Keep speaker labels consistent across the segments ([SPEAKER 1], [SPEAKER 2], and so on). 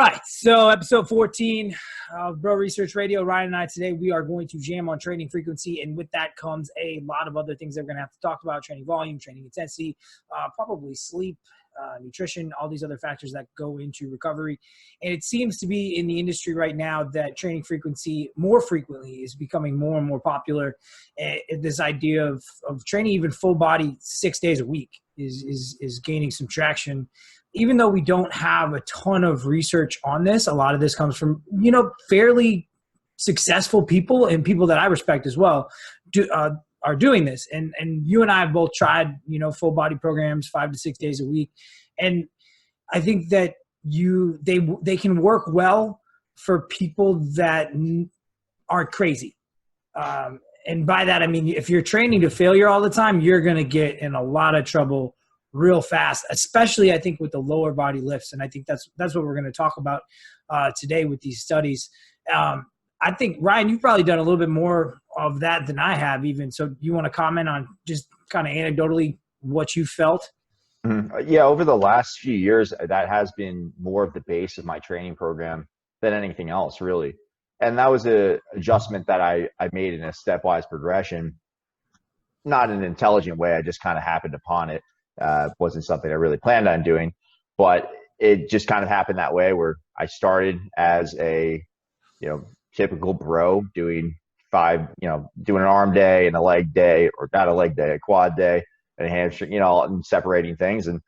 [SPEAKER 1] right, so episode 14 of Bro Research Radio. Ryan and I today, we are going to jam on training frequency, and with that comes a lot of other things that we're going to have to talk about: training volume, training intensity, probably sleep, nutrition, all these other factors that go into recovery. And it seems to be in the industry right now that training frequency more frequently is becoming more and more popular. This idea of training even full body 6 days a week is gaining some traction. Even though we don't have a ton of research on this, a lot of this comes from, fairly successful people and people that I respect as well are doing this. And you and I have both tried, full body programs 5 to 6 days a week. And I think that they can work well for people that aren't crazy. And by that, I mean, if you're training to failure all the time, you're going to get in a lot of trouble real fast, especially I think with the lower body lifts. And I think that's what we're going to talk about today with these studies. I think, Ryan, you've probably done a little bit more of that than I have even. So you want to comment on just kind of anecdotally what you felt?
[SPEAKER 2] Yeah, over the last few years, that has been more of the base of my training program than anything else, really. And that was an adjustment that I made in a stepwise progression, not in an intelligent way. I just kind of happened upon it. Wasn't something I really planned on doing, but it just kind of happened that way, where I started as a, typical bro doing doing an arm day and a leg day, or not a leg day, a quad day and a hamstring, and separating things. And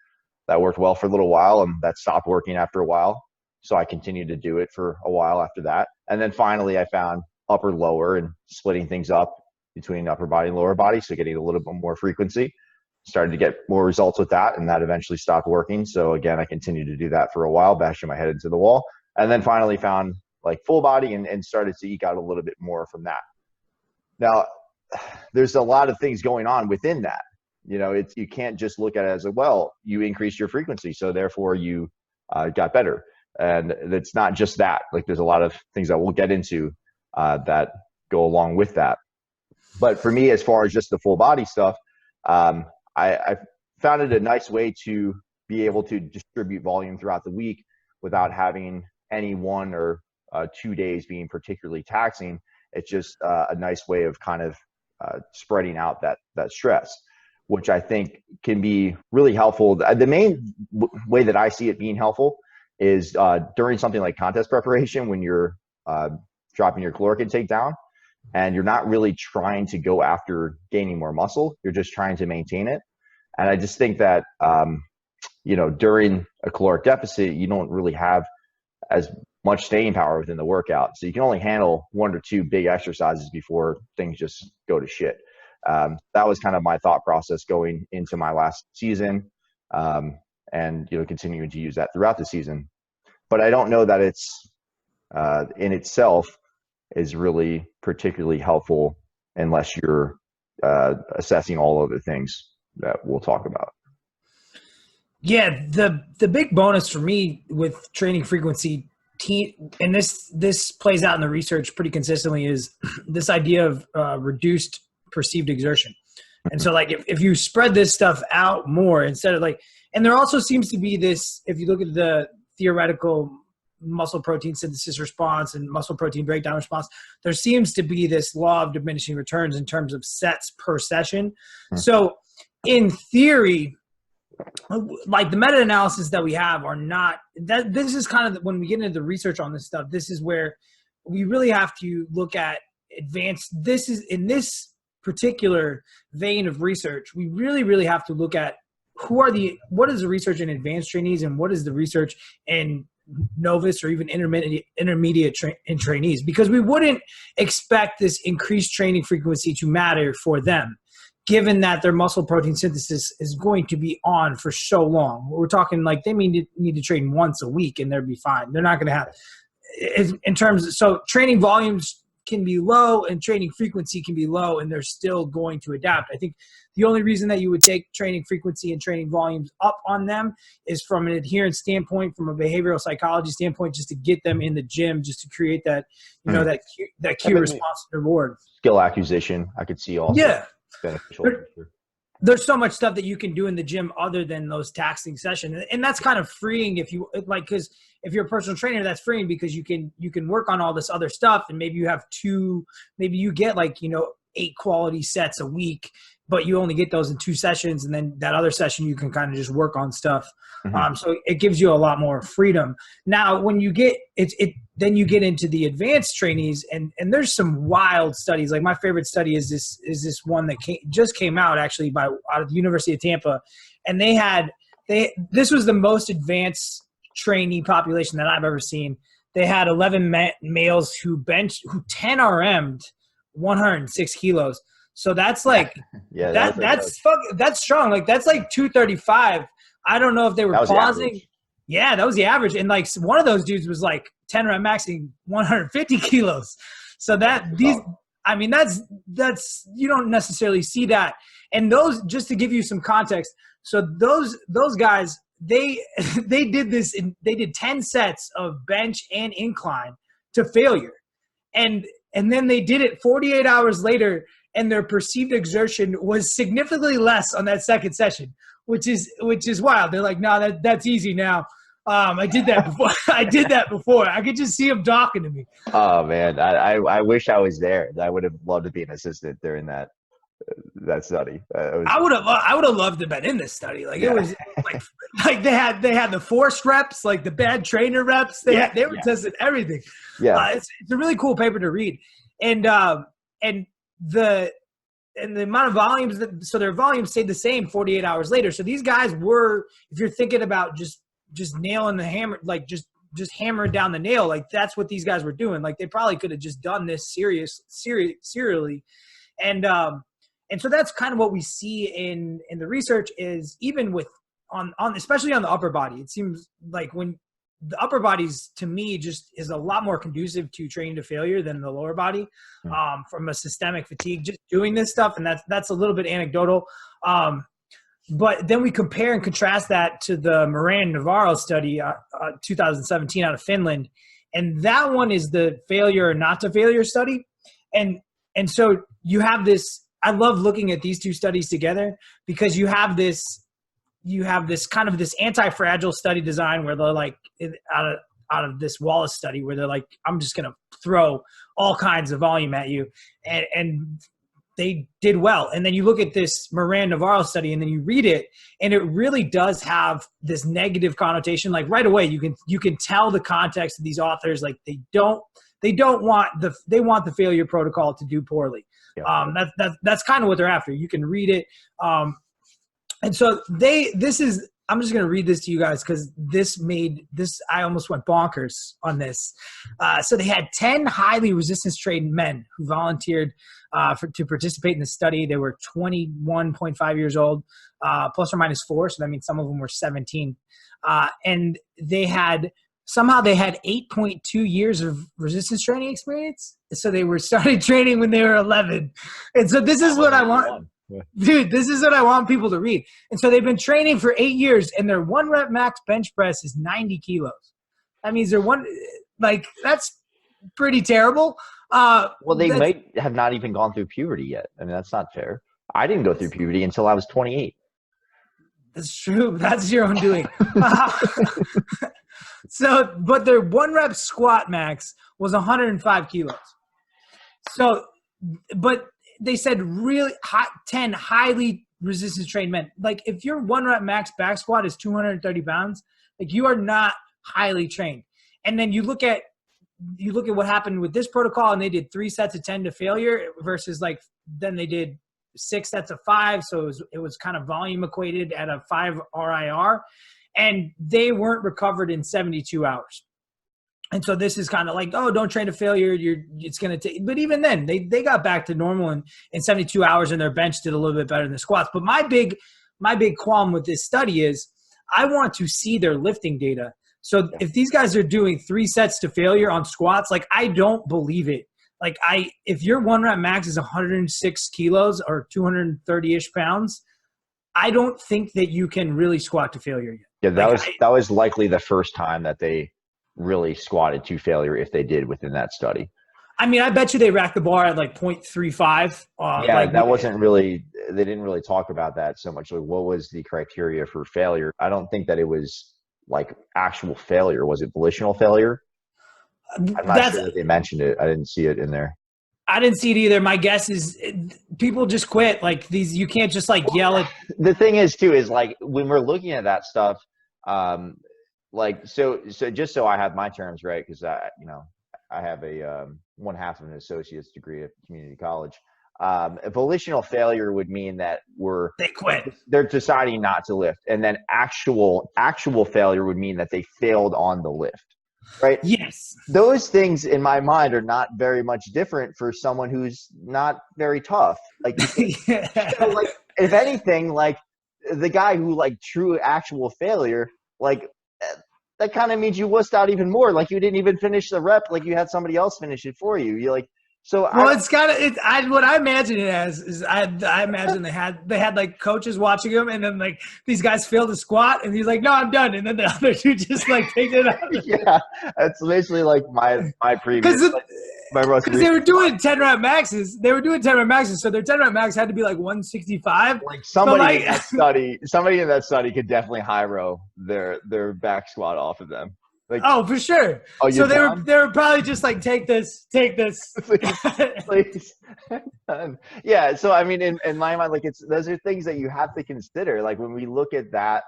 [SPEAKER 2] that worked well for a little while, and that stopped working after a while. So I continued to do it for a while after that. And then finally I found upper lower and splitting things up between upper body and lower body. So getting a little bit more frequency. Started to get more results with that, and that eventually stopped working. So again, I continued to do that for a while, bashing my head into the wall, and then finally found like full body and started to eke out a little bit more from that. Now, there's a lot of things going on within that. You can't just look at it as you increased your frequency, so therefore you got better. And it's not just that. Like, there's a lot of things that we'll get into that go along with that. But for me, as far as just the full body stuff, I found it a nice way to be able to distribute volume throughout the week without having any 1 or 2 days being particularly taxing. It's just a nice way of kind of spreading out that stress, which I think can be really helpful. The main way that I see it being helpful is during something like contest preparation, when you're dropping your caloric intake down, and you're not really trying to go after gaining more muscle. You're just trying to maintain it. And I just think that, during a caloric deficit, you don't really have as much staying power within the workout. So you can only handle 1 or 2 big exercises before things just go to shit. That was kind of my thought process going into my last season, and, continuing to use that throughout the season. But I don't know that it's in itself is really particularly helpful unless you're assessing all other things that we'll talk about.
[SPEAKER 1] Yeah, the big bonus for me with training frequency, and this plays out in the research pretty consistently, is this idea of reduced perceived exertion. And so, like, if you spread this stuff out more instead of and there also seems to be this, if you look at the theoretical muscle protein synthesis response and muscle protein breakdown response, there seems to be this law of diminishing returns in terms of sets per session. So in theory, like, the meta-analysis that we have are not that. This is kind of when we get into the research on this stuff, this is where we really have to look at advanced. This is in this particular vein of research, we really have to look at what is the research in advanced trainees and what is the research in novice or even intermediate trainees, because we wouldn't expect this increased training frequency to matter for them, given that their muscle protein synthesis is going to be on for so long. We're talking like they need to train once a week and they'll be fine. They're not going to have, in terms of, so training volumes can be low and training frequency can be low, and they're still going to adapt. I think the only reason that you would take training frequency and training volumes up on them is from an adherence standpoint, from a behavioral psychology standpoint, just to get them in the gym, just to create that, that cue response and reward.
[SPEAKER 2] Skill acquisition, I could see also.
[SPEAKER 1] Yeah.
[SPEAKER 2] Beneficial.
[SPEAKER 1] there's so much stuff that you can do in the gym other than those taxing sessions. And that's kind of freeing if you like, because if you're a personal trainer, that's freeing because you can work on all this other stuff. And maybe you have maybe you get like, 8 quality sets a week, but you only get those in 2 sessions. And then that other session, you can kind of just work on stuff.
[SPEAKER 2] Mm-hmm.
[SPEAKER 1] So it gives you a lot more freedom. Now, when you get then you get into the advanced trainees, and there's some wild studies. Like my favorite study is this one that just came out actually out of the University of Tampa. And this was the most advanced trainee population that I've ever seen. They had 11 males who 10 RM'd 106 kilos. So that's like,
[SPEAKER 2] yeah,
[SPEAKER 1] that's strong. Like that's like 235. I don't know if they were pausing. Yeah, that was the average. And like one of those dudes was like 10 rep maxing 150 kilos. So that's you don't necessarily see that. And those, just to give you some context. So those guys, they did 10 sets of bench and incline to failure. And then they did it 48 hours later, and their perceived exertion was significantly less on that second session, which is wild. They're like, no, that's easy now. I did that before. I could just see them talking to me.
[SPEAKER 2] Oh man, I wish I was there. I would have loved to be an assistant during that study.
[SPEAKER 1] I would have loved to have been in this study. Like it was like they had the forced reps, like the bad trainer reps. They were testing everything.
[SPEAKER 2] Yeah,
[SPEAKER 1] it's a really cool paper to read, and the amount of volumes so their volumes stayed the same 48 hours later. So these guys were, if you're thinking about just nailing the hammer, like just hammering down the nail, like that's what these guys were doing. Like they probably could have just done this serially. And so that's kind of what we see in the research is even with on especially on the upper body. It seems like when the upper bodies to me just is a lot more conducive to training to failure than the lower body from a systemic fatigue, just doing this stuff. And that's a little bit anecdotal. But then we compare and contrast that to the Moran-Navarro study, 2017 out of Finland. And that one is the failure or not to failure study. And so you have this, I love looking at these two studies together because you have this kind of this anti-fragile study design where they're like out of this Wallace study where they're like, I'm just going to throw all kinds of volume at you. And they did well. And then you look at this Moran-Navarro study and then you read it and it really does have this negative connotation. Like right away, you can tell the context of these authors. Like they want the failure protocol to do poorly. Yeah. That's kind of what they're after. You can read it. And so I'm just going to read this to you guys because I almost went bonkers on this. So they had 10 highly resistance trained men who volunteered to participate in the study. They were 21.5 years old, plus or minus 4. So that means some of them were 17. And they had 8.2 years of resistance training experience. So they were started training when they were 11. And so this is what I want. Dude, this is what I want people to read. And so they've been training for 8 years and their 1 rep max bench press is 90 kilos. That means that's pretty terrible.
[SPEAKER 2] Well, they might have not even gone through puberty yet. I mean, that's not fair. I didn't go through puberty until I was 28.
[SPEAKER 1] That's true. That's your own doing. But their 1 rep squat max was 105 kilos. So, but they said really hot 10 highly resistance trained men. Like if your 1 rep max back squat is 230 pounds, like you are not highly trained. And then you look at what happened with this protocol and they did 3 sets of 10 to failure versus then they did 6 sets of 5. So it was kind of volume equated at a 5 RIR and they weren't recovered in 72 hours. And so this is kind of like, oh, don't train to failure. It's going to take, but even then they got back to normal in 72 hours and their bench did a little bit better than the squats. But my big qualm with this study is I want to see their lifting data. So if these guys are doing 3 sets to failure on squats, like I don't believe it. Like if your 1 rep max is 106 kilos or 230-ish pounds, I don't think that you can really squat to failure yet.
[SPEAKER 2] Yeah, that was likely the first time that they really squatted to failure if they did within that study.
[SPEAKER 1] I mean, I bet you they racked the bar at like 0.35.
[SPEAKER 2] Yeah,
[SPEAKER 1] Like
[SPEAKER 2] that wasn't really, they didn't really talk about that so much. Like, what was the criteria for failure? I don't think that it was like actual failure. Was it volitional failure? I'm not
[SPEAKER 1] that's
[SPEAKER 2] sure that they mentioned it. I didn't see it in there.
[SPEAKER 1] I didn't see it either. My guess is people just quit. Like these, you can't just like yell at.
[SPEAKER 2] The thing is too, is like when we're looking at that stuff, um, like, so just so I have my terms right, because I have a one half of an associate's degree at community college. A volitional failure would mean that
[SPEAKER 1] They quit.
[SPEAKER 2] they're deciding not to lift, and then actual failure would mean that they failed on the lift, right?
[SPEAKER 1] Yes.
[SPEAKER 2] Those things in my mind are not very much different for someone who's not very tough. Like, like if anything, like the guy who like true actual failure, like that kind of means you wussed out even more. Like you didn't even finish the rep. Like you had somebody else finish it for you. You like, so
[SPEAKER 1] Well, it's kind of what I imagine it as is I imagine they had like coaches watching him, and then like these guys failed to squat, and he's like, "No, I'm done," and then the other two just like take it out.
[SPEAKER 2] Yeah, that's basically like my previous.
[SPEAKER 1] Because they were doing 10 rep maxes. They were doing 10 rep maxes, so their 10 rep max had to be like 165.
[SPEAKER 2] Like somebody in that study could definitely high row their back squat off of them. Like,
[SPEAKER 1] oh, for sure.
[SPEAKER 2] Oh,
[SPEAKER 1] so they were probably just like, take this.
[SPEAKER 2] please. Yeah. So I mean, in my mind, like those are things that you have to consider. Like when we look at that,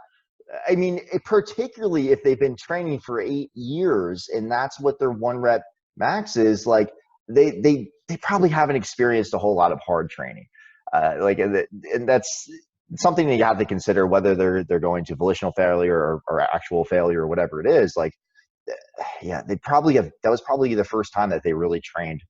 [SPEAKER 2] I mean, particularly if they've been training for 8 years and that's what their one rep max is, like they probably haven't experienced a whole lot of hard training. And that's something that you have to consider, whether they're going to volitional failure or actual failure or whatever it is. Like, yeah, that was probably the first time that they really trained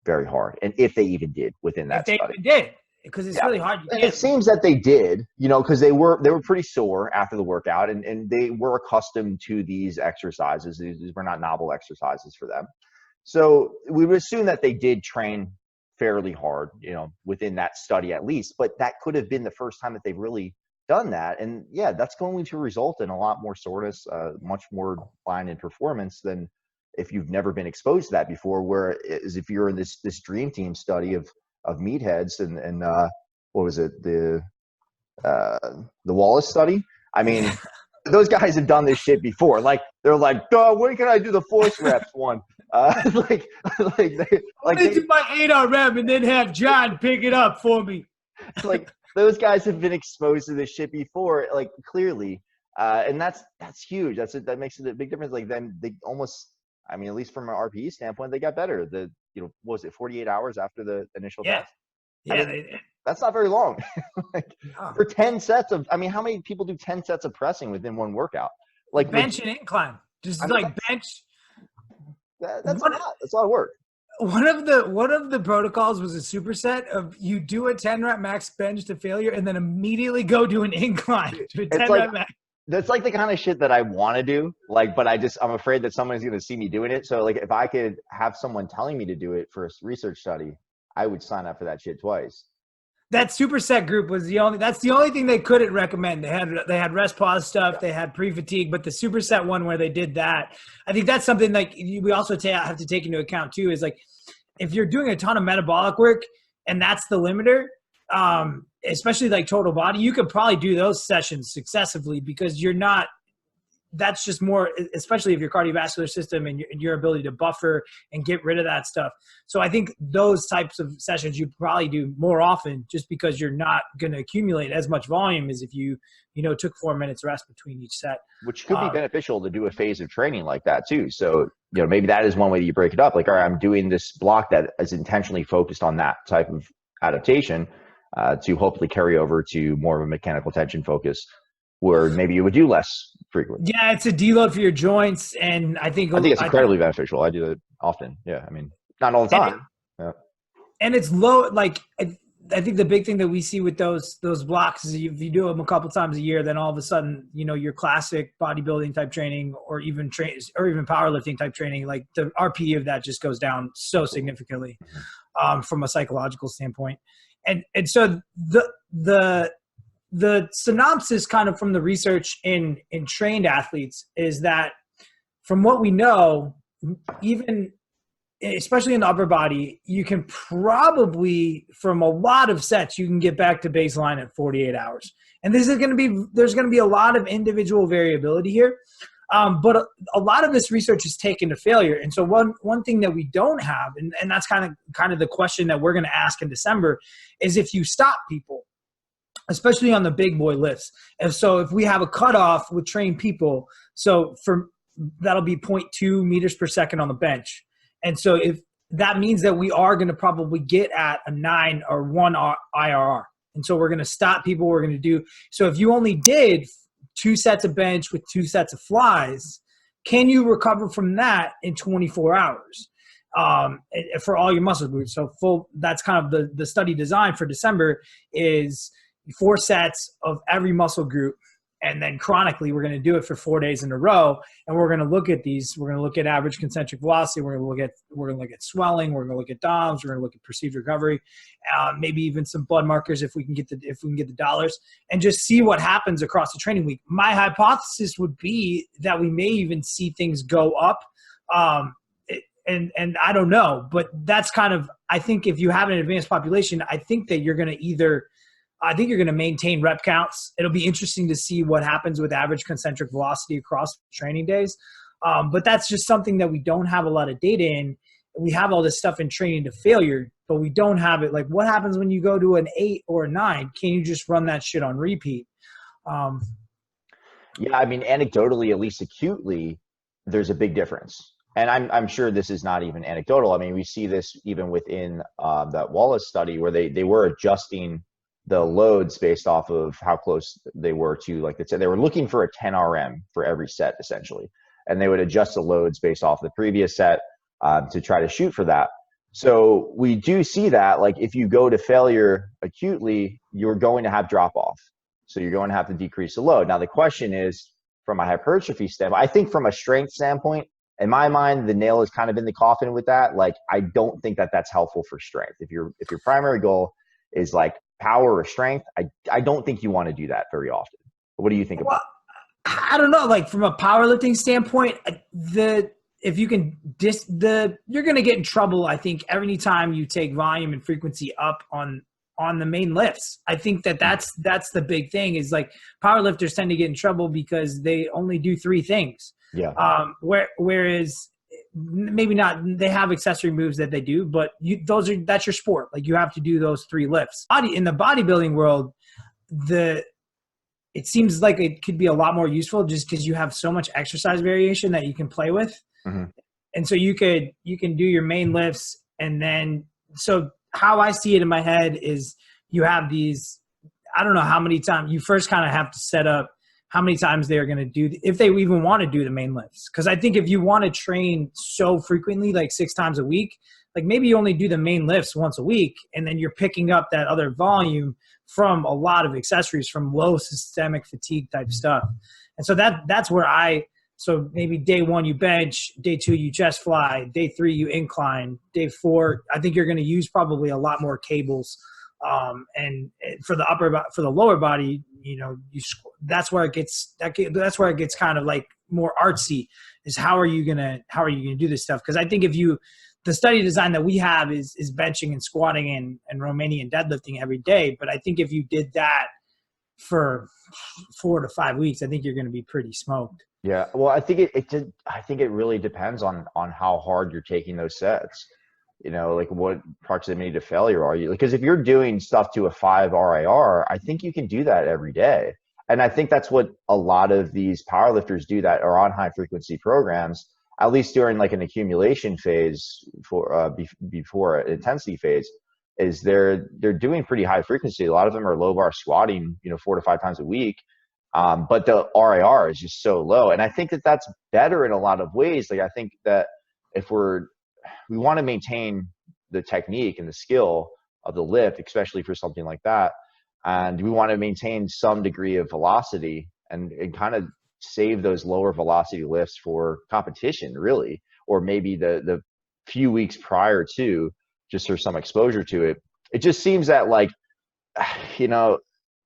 [SPEAKER 2] very hard, and if they even did within that study.
[SPEAKER 1] They did, because it's really hard.
[SPEAKER 2] And it seems that they did, because they were pretty sore after the workout, and they were accustomed to these exercises. These were not novel exercises for them. So we would assume that they did train fairly hard, within that study at least, but that could have been the first time that they've really done that. And yeah, that's going to result in a lot more soreness, much more decline in performance than if you've never been exposed to that before, whereas if you're in this dream team study of meatheads and what was it, the Wallace study? I mean, those guys have done this shit before. Like they're like, when can I do the force reps one? They
[SPEAKER 1] do my 8 rep and then have John pick it up for me.
[SPEAKER 2] Like those guys have been exposed to this shit before, like clearly, and that's huge. That makes it a big difference. Like then they almost, I mean, at least from an RPE standpoint, they got better. What was it, 48 hours after the initial test?
[SPEAKER 1] Yeah,
[SPEAKER 2] I mean, that's not very long. For 10 sets of, I mean, how many people do 10 sets of pressing within one workout? Like
[SPEAKER 1] bench and incline, bench.
[SPEAKER 2] That's a lot. That's a lot of work.
[SPEAKER 1] One of the protocols was a superset of you do a 10 rep max bench to failure and then immediately go do an incline to a 10 rep max.
[SPEAKER 2] That's like the kind of shit that I want to do. Like, but I'm afraid that someone's going to see me doing it. So like, if I could have someone telling me to do it for a research study, I would sign up for that shit twice.
[SPEAKER 1] That superset group was that's the only thing they couldn't recommend. They had rest pause stuff, they had pre-fatigue, but the superset one where they did that, I think that's something like we also have to take into account too, is like if you're doing a ton of metabolic work and that's the limiter, especially like total body, you could probably do those sessions successively because that's just more, especially if your cardiovascular system and your ability to buffer and get rid of that stuff. So I think those types of sessions you probably do more often just because you're not going to accumulate as much volume as if you took 4 minutes rest between each set.
[SPEAKER 2] Which could be beneficial to do a phase of training like that too. So, maybe that is one way that you break it up. Like, all right, I'm doing this block that is intentionally focused on that type of adaptation to hopefully carry over to more of a mechanical tension focus, where maybe you would do less frequently.
[SPEAKER 1] Yeah, it's a deload for your joints, and I think
[SPEAKER 2] it's incredibly beneficial. I do it often. Yeah, I mean, not all the time.
[SPEAKER 1] And it's low. Like I think the big thing that we see with those blocks is if you do them a couple times a year, then all of a sudden, your classic bodybuilding type training or even powerlifting type training, like the RPE of that just goes down so significantly from a psychological standpoint. And so the synopsis kind of from the research in trained athletes is that from what we know, even especially in the upper body, you can probably, from a lot of sets, you can get back to baseline at 48 hours. And there's going to be a lot of individual variability here. But a lot of this research is taken to failure. And so one thing that we don't have, and that's kind of the question that we're going to ask in December, is if you stop people, especially on the big boy lifts. And so if we have a cutoff with trained people, so that'll be 0.2 meters per second on the bench. And so if that means that we are going to probably get at a 9 or 1 IRR. And so we're going to stop people. We're going to do, so if you only did 2 sets of bench with 2 sets of flies, can you recover from that in 24 hours for all your muscle groups? So that's kind of the study design for December is 4 sets of every muscle group. And then chronically, we're going to do it for 4 days in a row. And we're going to look at these. We're going to look at average concentric velocity. We're going to look at swelling. We're going to look at DOMs. We're going to look at perceived recovery. Maybe even some blood markers if we can get the dollars, and just see what happens across the training week. My hypothesis would be that we may even see things go up. And I don't know, but that's kind of, I think if you have an advanced population, I think that you're going to maintain rep counts. It'll be interesting to see what happens with average concentric velocity across training days. But that's just something that we don't have a lot of data in. We have all this stuff in training to failure, but we don't have it. Like, what happens when you go to an 8 or a 9? Can you just run that shit on repeat?
[SPEAKER 2] Yeah, I mean, anecdotally, at least acutely, there's a big difference. And I'm sure this is not even anecdotal. I mean, we see this even within that Wallace study where they were adjusting the loads based off of how close they were to, like they said, they were looking for a 10 RM for every set essentially. And they would adjust the loads based off the previous set to try to shoot for that. So we do see that, like, if you go to failure acutely, you're going to have drop off. So you're going to have to decrease the load. Now the question is, from a hypertrophy standpoint, I think from a strength standpoint, in my mind, the nail is kind of in the coffin with that. Like, I don't think that that's helpful for strength. If your primary goal is like power or strength, I don't think you want to do that very often. What do you think about it?
[SPEAKER 1] I don't know. Like, from a powerlifting standpoint, if you can you're going to get in trouble, I think, every time you take volume and frequency up on the main lifts. I think that's the big thing, is like powerlifters tend to get in trouble because they only do 3 things.
[SPEAKER 2] Yeah.
[SPEAKER 1] Whereas maybe not, they have accessory moves that they do, but that's your sport. Like, you have to do those 3 lifts. In the bodybuilding world, it seems like it could be a lot more useful just because you have so much exercise variation that you can play with. Mm-hmm. And so you can do your main lifts, and then, so how I see it in my head is you have these, I don't know how many times, you first kind of have to set up how many times they're going to do, if they even want to do the main lifts. Because I think if you want to train so frequently, like 6 times a week, like maybe you only do the main lifts once a week, and then you're picking up that other volume from a lot of accessories, from low systemic fatigue type stuff. And so that's where so maybe day 1 you bench, day 2 you chest fly, day 3 you incline, day 4 I think you're going to use probably a lot more cables. And for the lower body, that's where it gets kind of like more artsy, is how are you gonna do this stuff? Because I think the study design that we have is benching and squatting and Romanian deadlifting every day. But I think if you did that for 4 to 5 weeks, I think you're going to be pretty smoked.
[SPEAKER 2] Yeah. Well, I think it really depends on how hard you're taking those sets. Like what proximity to failure are you? Because if you're doing stuff to a 5 RIR, I think you can do that every day. And I think that's what a lot of these powerlifters do that are on high frequency programs, at least during like an accumulation phase before an intensity phase, is they're doing pretty high frequency. A lot of them are low bar squatting, 4 to 5 times a week. But the RIR is just so low. And I think that that's better in a lot of ways. Like, I think that if we want to maintain the technique and the skill of the lift, especially for something like that, and we want to maintain some degree of velocity and kind of save those lower velocity lifts for competition, really, or maybe the few weeks prior to, just for some exposure to it. It just seems that, like,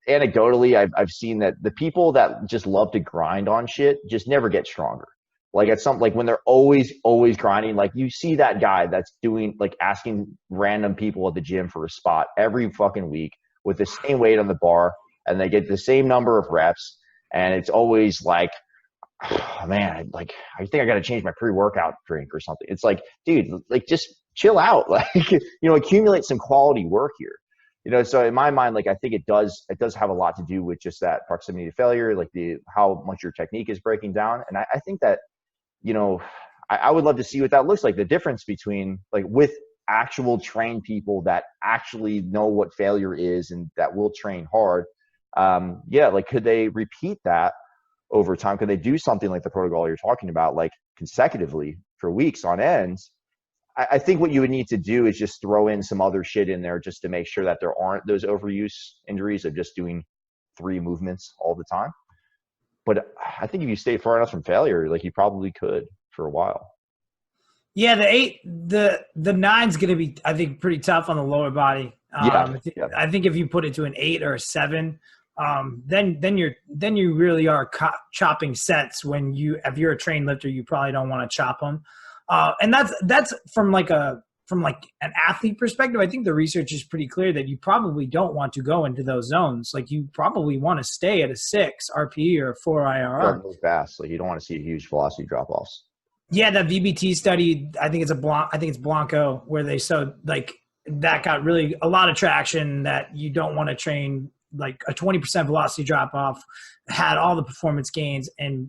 [SPEAKER 2] anecdotally, I've seen that the people that just love to grind on shit just never get stronger. Like at some, like when they're always grinding, like you see that guy that's doing, like asking random people at the gym for a spot every fucking week with the same weight on the bar, and they get the same number of reps. And it's always like, oh, man, like I think I got to change my pre-workout drink or something. It's like, dude, like just chill out, like, accumulate some quality work here. So in my mind, like I think it does have a lot to do with just that proximity to failure, like how much your technique is breaking down. And I think that, I would love to see what that looks like, the difference between like with actual trained people that actually know what failure is and that will train hard. Like could they repeat that over time? Could they do something like the protocol you're talking about, like consecutively for weeks on end? I think what you would need to do is just throw in some other shit in there just to make sure that there aren't those overuse injuries of just doing 3 movements all the time. But I think if you stay far enough from failure, like you probably could for a while.
[SPEAKER 1] Yeah, the 9's going to be, I think, pretty tough on the lower body. I think if you put it to an 8 or a 7, then you really are chopping sets. If you're a trained lifter, you probably don't want to chop them. And that's from an athlete perspective. I think the research is pretty clear that you probably don't want to go into those zones. Like you probably want to stay at a 6 RPE or a 4 IRR.
[SPEAKER 2] Move fast. Like you don't want to see huge velocity drop-offs.
[SPEAKER 1] Yeah, that VBT study, I think it's Blanco, where they showed like that got really a lot of traction, that you don't want to train like a 20% velocity drop off, had all the performance gains, and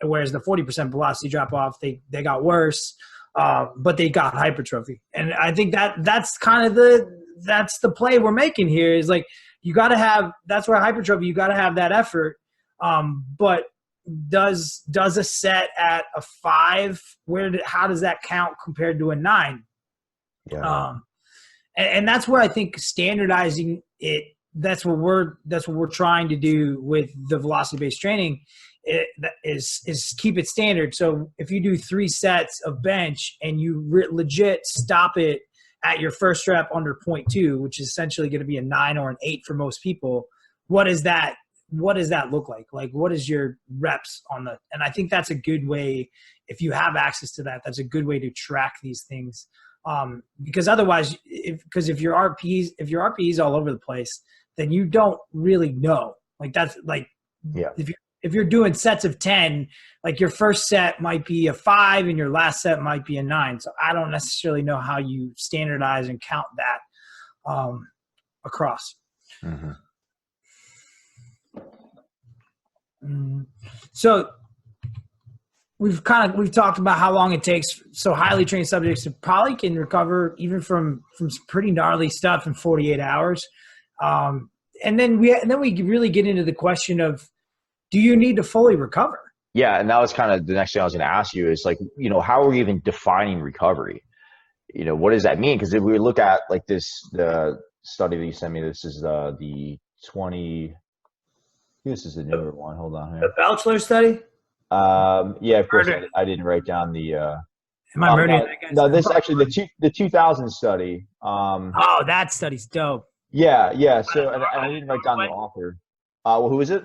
[SPEAKER 1] whereas the 40% velocity drop off, they got worse, but they got hypertrophy. And I think that's kind of the play we're making here, is like you got to have, that's where hypertrophy, you got to have that effort. But does a set at a 5, how does that count compared to a 9?
[SPEAKER 2] Yeah.
[SPEAKER 1] And that's where I think standardizing it, that's what we're trying to do with the velocity-based training, is keep it standard. So if you do 3 sets of bench and you legit stop it at your first rep under 0.2, which is essentially going to be a 9 or an 8 for most people, what does that look like? Like, what is your reps and I think that's a good way, if you have access to that, that's a good way to track these things. Because otherwise, if your RPE is all over the place, then you don't really know. Like that's like,
[SPEAKER 2] yeah.
[SPEAKER 1] If you're doing sets of 10, like your first set might be a 5 and your last set might be a 9. So I don't necessarily know how you standardize and count that across.
[SPEAKER 2] Mm-hmm.
[SPEAKER 1] So we've talked about how long it takes. So highly trained subjects probably can recover even from some pretty gnarly stuff in 48 hours. And then we really get into the question of, do you need to fully recover?
[SPEAKER 2] Yeah. And that was kind of the next thing I was going to ask you, is like, how are we even defining recovery? What does that mean? Because if we look at like the study that you sent me, this is the 20, this is the newer one. Hold on here.
[SPEAKER 1] The Belcher Study?
[SPEAKER 2] Yeah, of course. I didn't write down the.
[SPEAKER 1] Am I murdering that guy?
[SPEAKER 2] No, this is actually the 2000 study.
[SPEAKER 1] Oh, that study's dope.
[SPEAKER 2] Yeah. So, and I didn't write down the author. Well, who is it?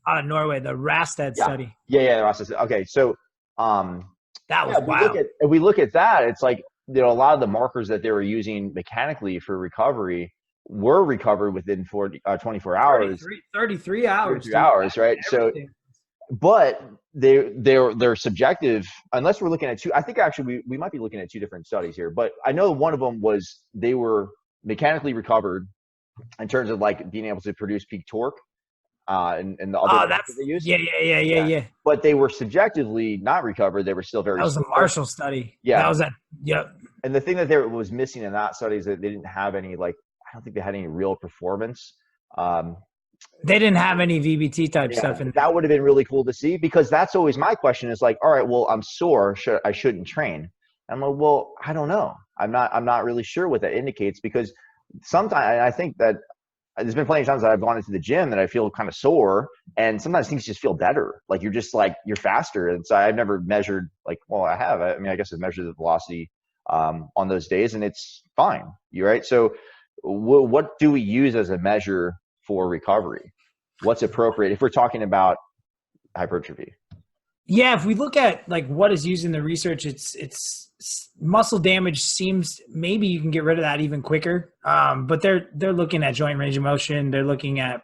[SPEAKER 1] Out of Norway, the Rastad study.
[SPEAKER 2] Yeah, the Rastad study. Okay, so
[SPEAKER 1] that was wild.
[SPEAKER 2] If we look at that, it's like a lot of the markers that they were using mechanically for recovery were recovered within 24 hours.
[SPEAKER 1] 33 hours.
[SPEAKER 2] 33 hours, right? Everything. So, but they're subjective, unless we're looking at two. I think actually we might be looking at 2 different studies here, but I know one of them was they were mechanically recovered in terms of like being able to produce peak torque. And the other that they used.
[SPEAKER 1] Yeah.
[SPEAKER 2] But they were subjectively not recovered. They were still very.
[SPEAKER 1] That was a Marshall study.
[SPEAKER 2] Yeah,
[SPEAKER 1] that was that. Yep.
[SPEAKER 2] And the thing that was missing in that study is that they didn't have any, like, I don't think they had any real performance.
[SPEAKER 1] They didn't have any VBT type stuff in there.
[SPEAKER 2] That would have been really cool to see, because that's always my question, is like, all right, well, I'm sore. I shouldn't train. I'm like, well, I don't know. I'm not really sure what that indicates, because sometimes I think that there's been plenty of times that I've gone into the gym that I feel kind of sore, and sometimes things just feel better. Like you're just like, you're faster. And so I've never measured, like, well, I have. I mean, I guess I've measured the velocity on those days, and it's fine. You're right. So what do we use as a measure for recovery? What's appropriate if we're talking about hypertrophy?
[SPEAKER 1] Yeah, if we look at like what is used in the research, muscle damage seems maybe you can get rid of that even quicker. But they're looking at joint range of motion. They're looking at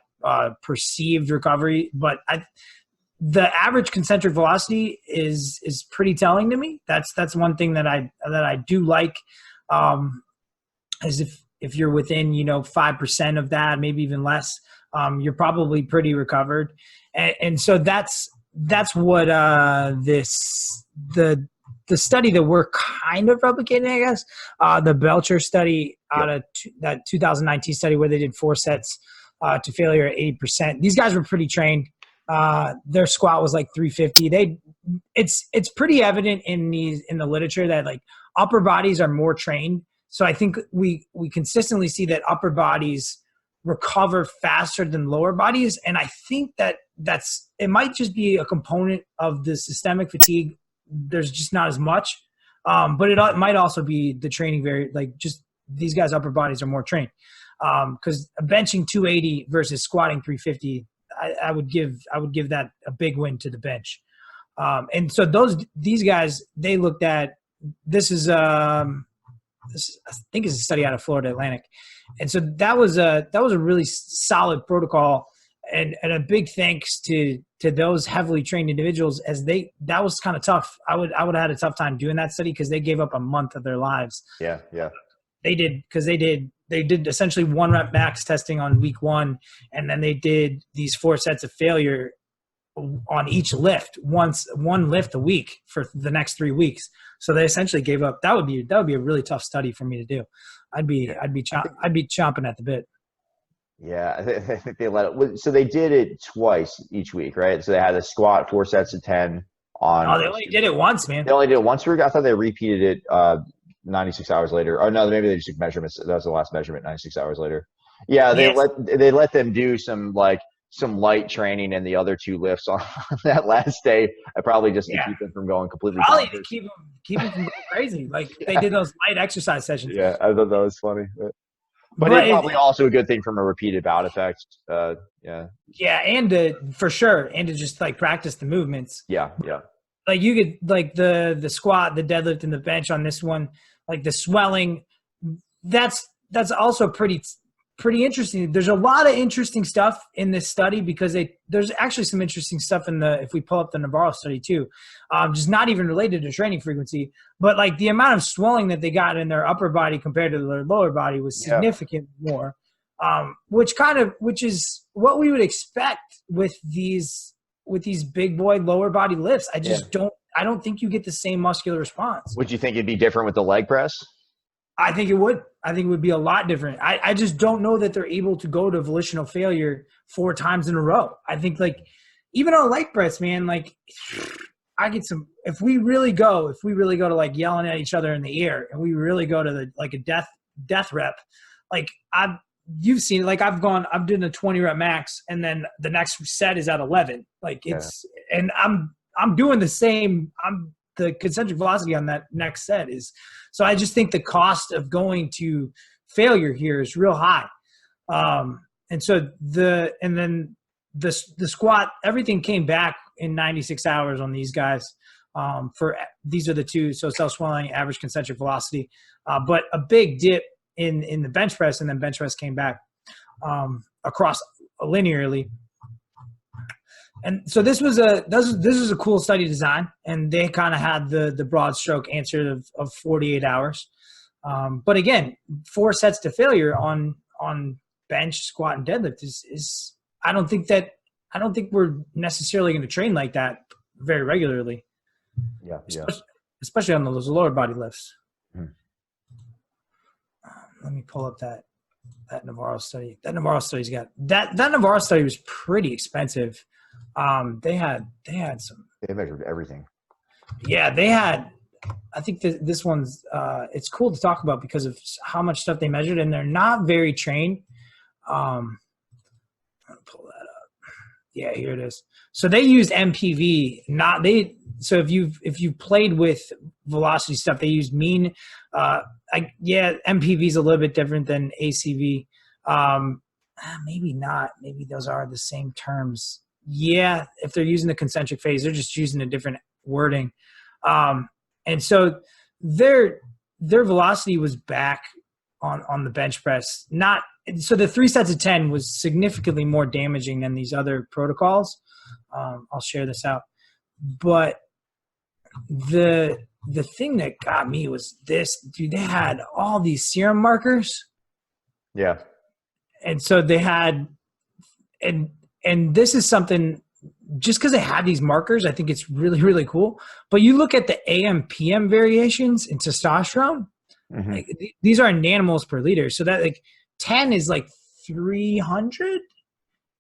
[SPEAKER 1] perceived recovery. But the average concentric velocity is pretty telling to me. That's one thing that I do like. As if you're within 5% of that, maybe even less, you're probably pretty recovered. And so that's what the study that we're kind of replicating, I guess, the Belcher study out of that 2019 study where they did 4 sets to failure at 80%. These guys were pretty trained. Their squat was like 350. It's pretty evident in the literature that like upper bodies are more trained. So I think we consistently see that upper bodies recover faster than lower bodies. And I think it might just be a component of the systemic fatigue. There's just not as much, but it might also be the training just these guys' upper bodies are more trained. Because benching 280 versus squatting 350, I would give that a big win to the bench. And so these guys, they looked at this I think is a study out of Florida Atlantic. And so that was a really solid protocol, and a big thanks to those heavily trained individuals, as that was kind of tough. I would have had a tough time doing that study because they gave up a month of their lives.
[SPEAKER 2] Yeah.
[SPEAKER 1] They did essentially 1 rep max testing on week 1, and then they did these 4 sets of failure on each lift, one lift a week for the next 3 weeks. So they essentially gave up. That would be a really tough study for me to do. I'd be chomping at the bit.
[SPEAKER 2] Yeah, I think they let it. So they did it twice each week, right? So they had a squat 4 sets of 10 on.
[SPEAKER 1] Oh, they only did it once, man.
[SPEAKER 2] They only did it once. I thought they repeated it 96 hours later. Oh no, maybe they just took measurements. That was the last measurement 96 hours later. Yeah, they let them do some light training in the other 2 lifts on that last day. Probably just to keep them from going completely.
[SPEAKER 1] Probably to keep them from going crazy. Like they did those light exercise sessions.
[SPEAKER 2] Yeah, I thought that was funny. But it's probably also a good thing from a repeated bout effect. Yeah,
[SPEAKER 1] and for sure, and to just like practice the movements.
[SPEAKER 2] Yeah.
[SPEAKER 1] Like you could like the squat, the deadlift, and the bench on this one, like the swelling. That's also pretty interesting. There's a lot of interesting stuff in this study because there's actually some interesting stuff if we pull up the Navarro study too, just not even related to training frequency, but like the amount of swelling that they got in their upper body compared to their lower body was significant more, which is what we would expect with these big boy lower body lifts. I don't think you get the same muscular response.
[SPEAKER 2] Would you think it'd be different with the leg press?
[SPEAKER 1] I think it would. I think it would be a lot different. I just don't know that they're able to go to volitional failure 4 times in a row. I think like even on leg press, man, like I get some, if we really go to like yelling at each other in the air and we really go to like a death rep, like you've seen, like I've done a 20 rep max and then the next set is at 11. Like and I'm doing the same. The concentric velocity on that next set is, so I just think the cost of going to failure here is real high. And so then the squat, everything came back in 96 hours on these guys. These are the 2, so cell swelling, average concentric velocity, but a big dip in the bench press, and then bench press came back across linearly. And so this was a cool study design, and they kind of had the broad stroke answer of 48 hours. But again, 4 sets to failure on bench, squat, and deadlift is I don't think we're necessarily going to train like that very regularly.
[SPEAKER 2] Yeah.
[SPEAKER 1] Especially on those lower body lifts.
[SPEAKER 2] Mm-hmm.
[SPEAKER 1] Let me pull up that Navarro study. That Navarro study's got that Navarro study was pretty expensive. They
[SPEAKER 2] measured everything.
[SPEAKER 1] Yeah, they had, I think this one's, it's cool to talk about because of how much stuff they measured, and they're not very trained. I'll pull that up. Yeah, here it is. So they used MPV, so if you've played with velocity stuff, they use mean, MPV is a little bit different than ACV. Maybe not, maybe those are the same terms. yeah, if they're using the concentric phase, they're just using a different wording. And so their velocity was back on the bench press. So the 3 sets of 10 was significantly more damaging than these other protocols. I'll share this out. But the thing that got me was this, dude, they had all these serum markers.
[SPEAKER 2] Yeah.
[SPEAKER 1] And so they had, and this is something, just because they have these markers, I think it's really, really cool. But you look at the AM PM variations in testosterone, like, these are nanomoles per liter. So that like 10 is like 300.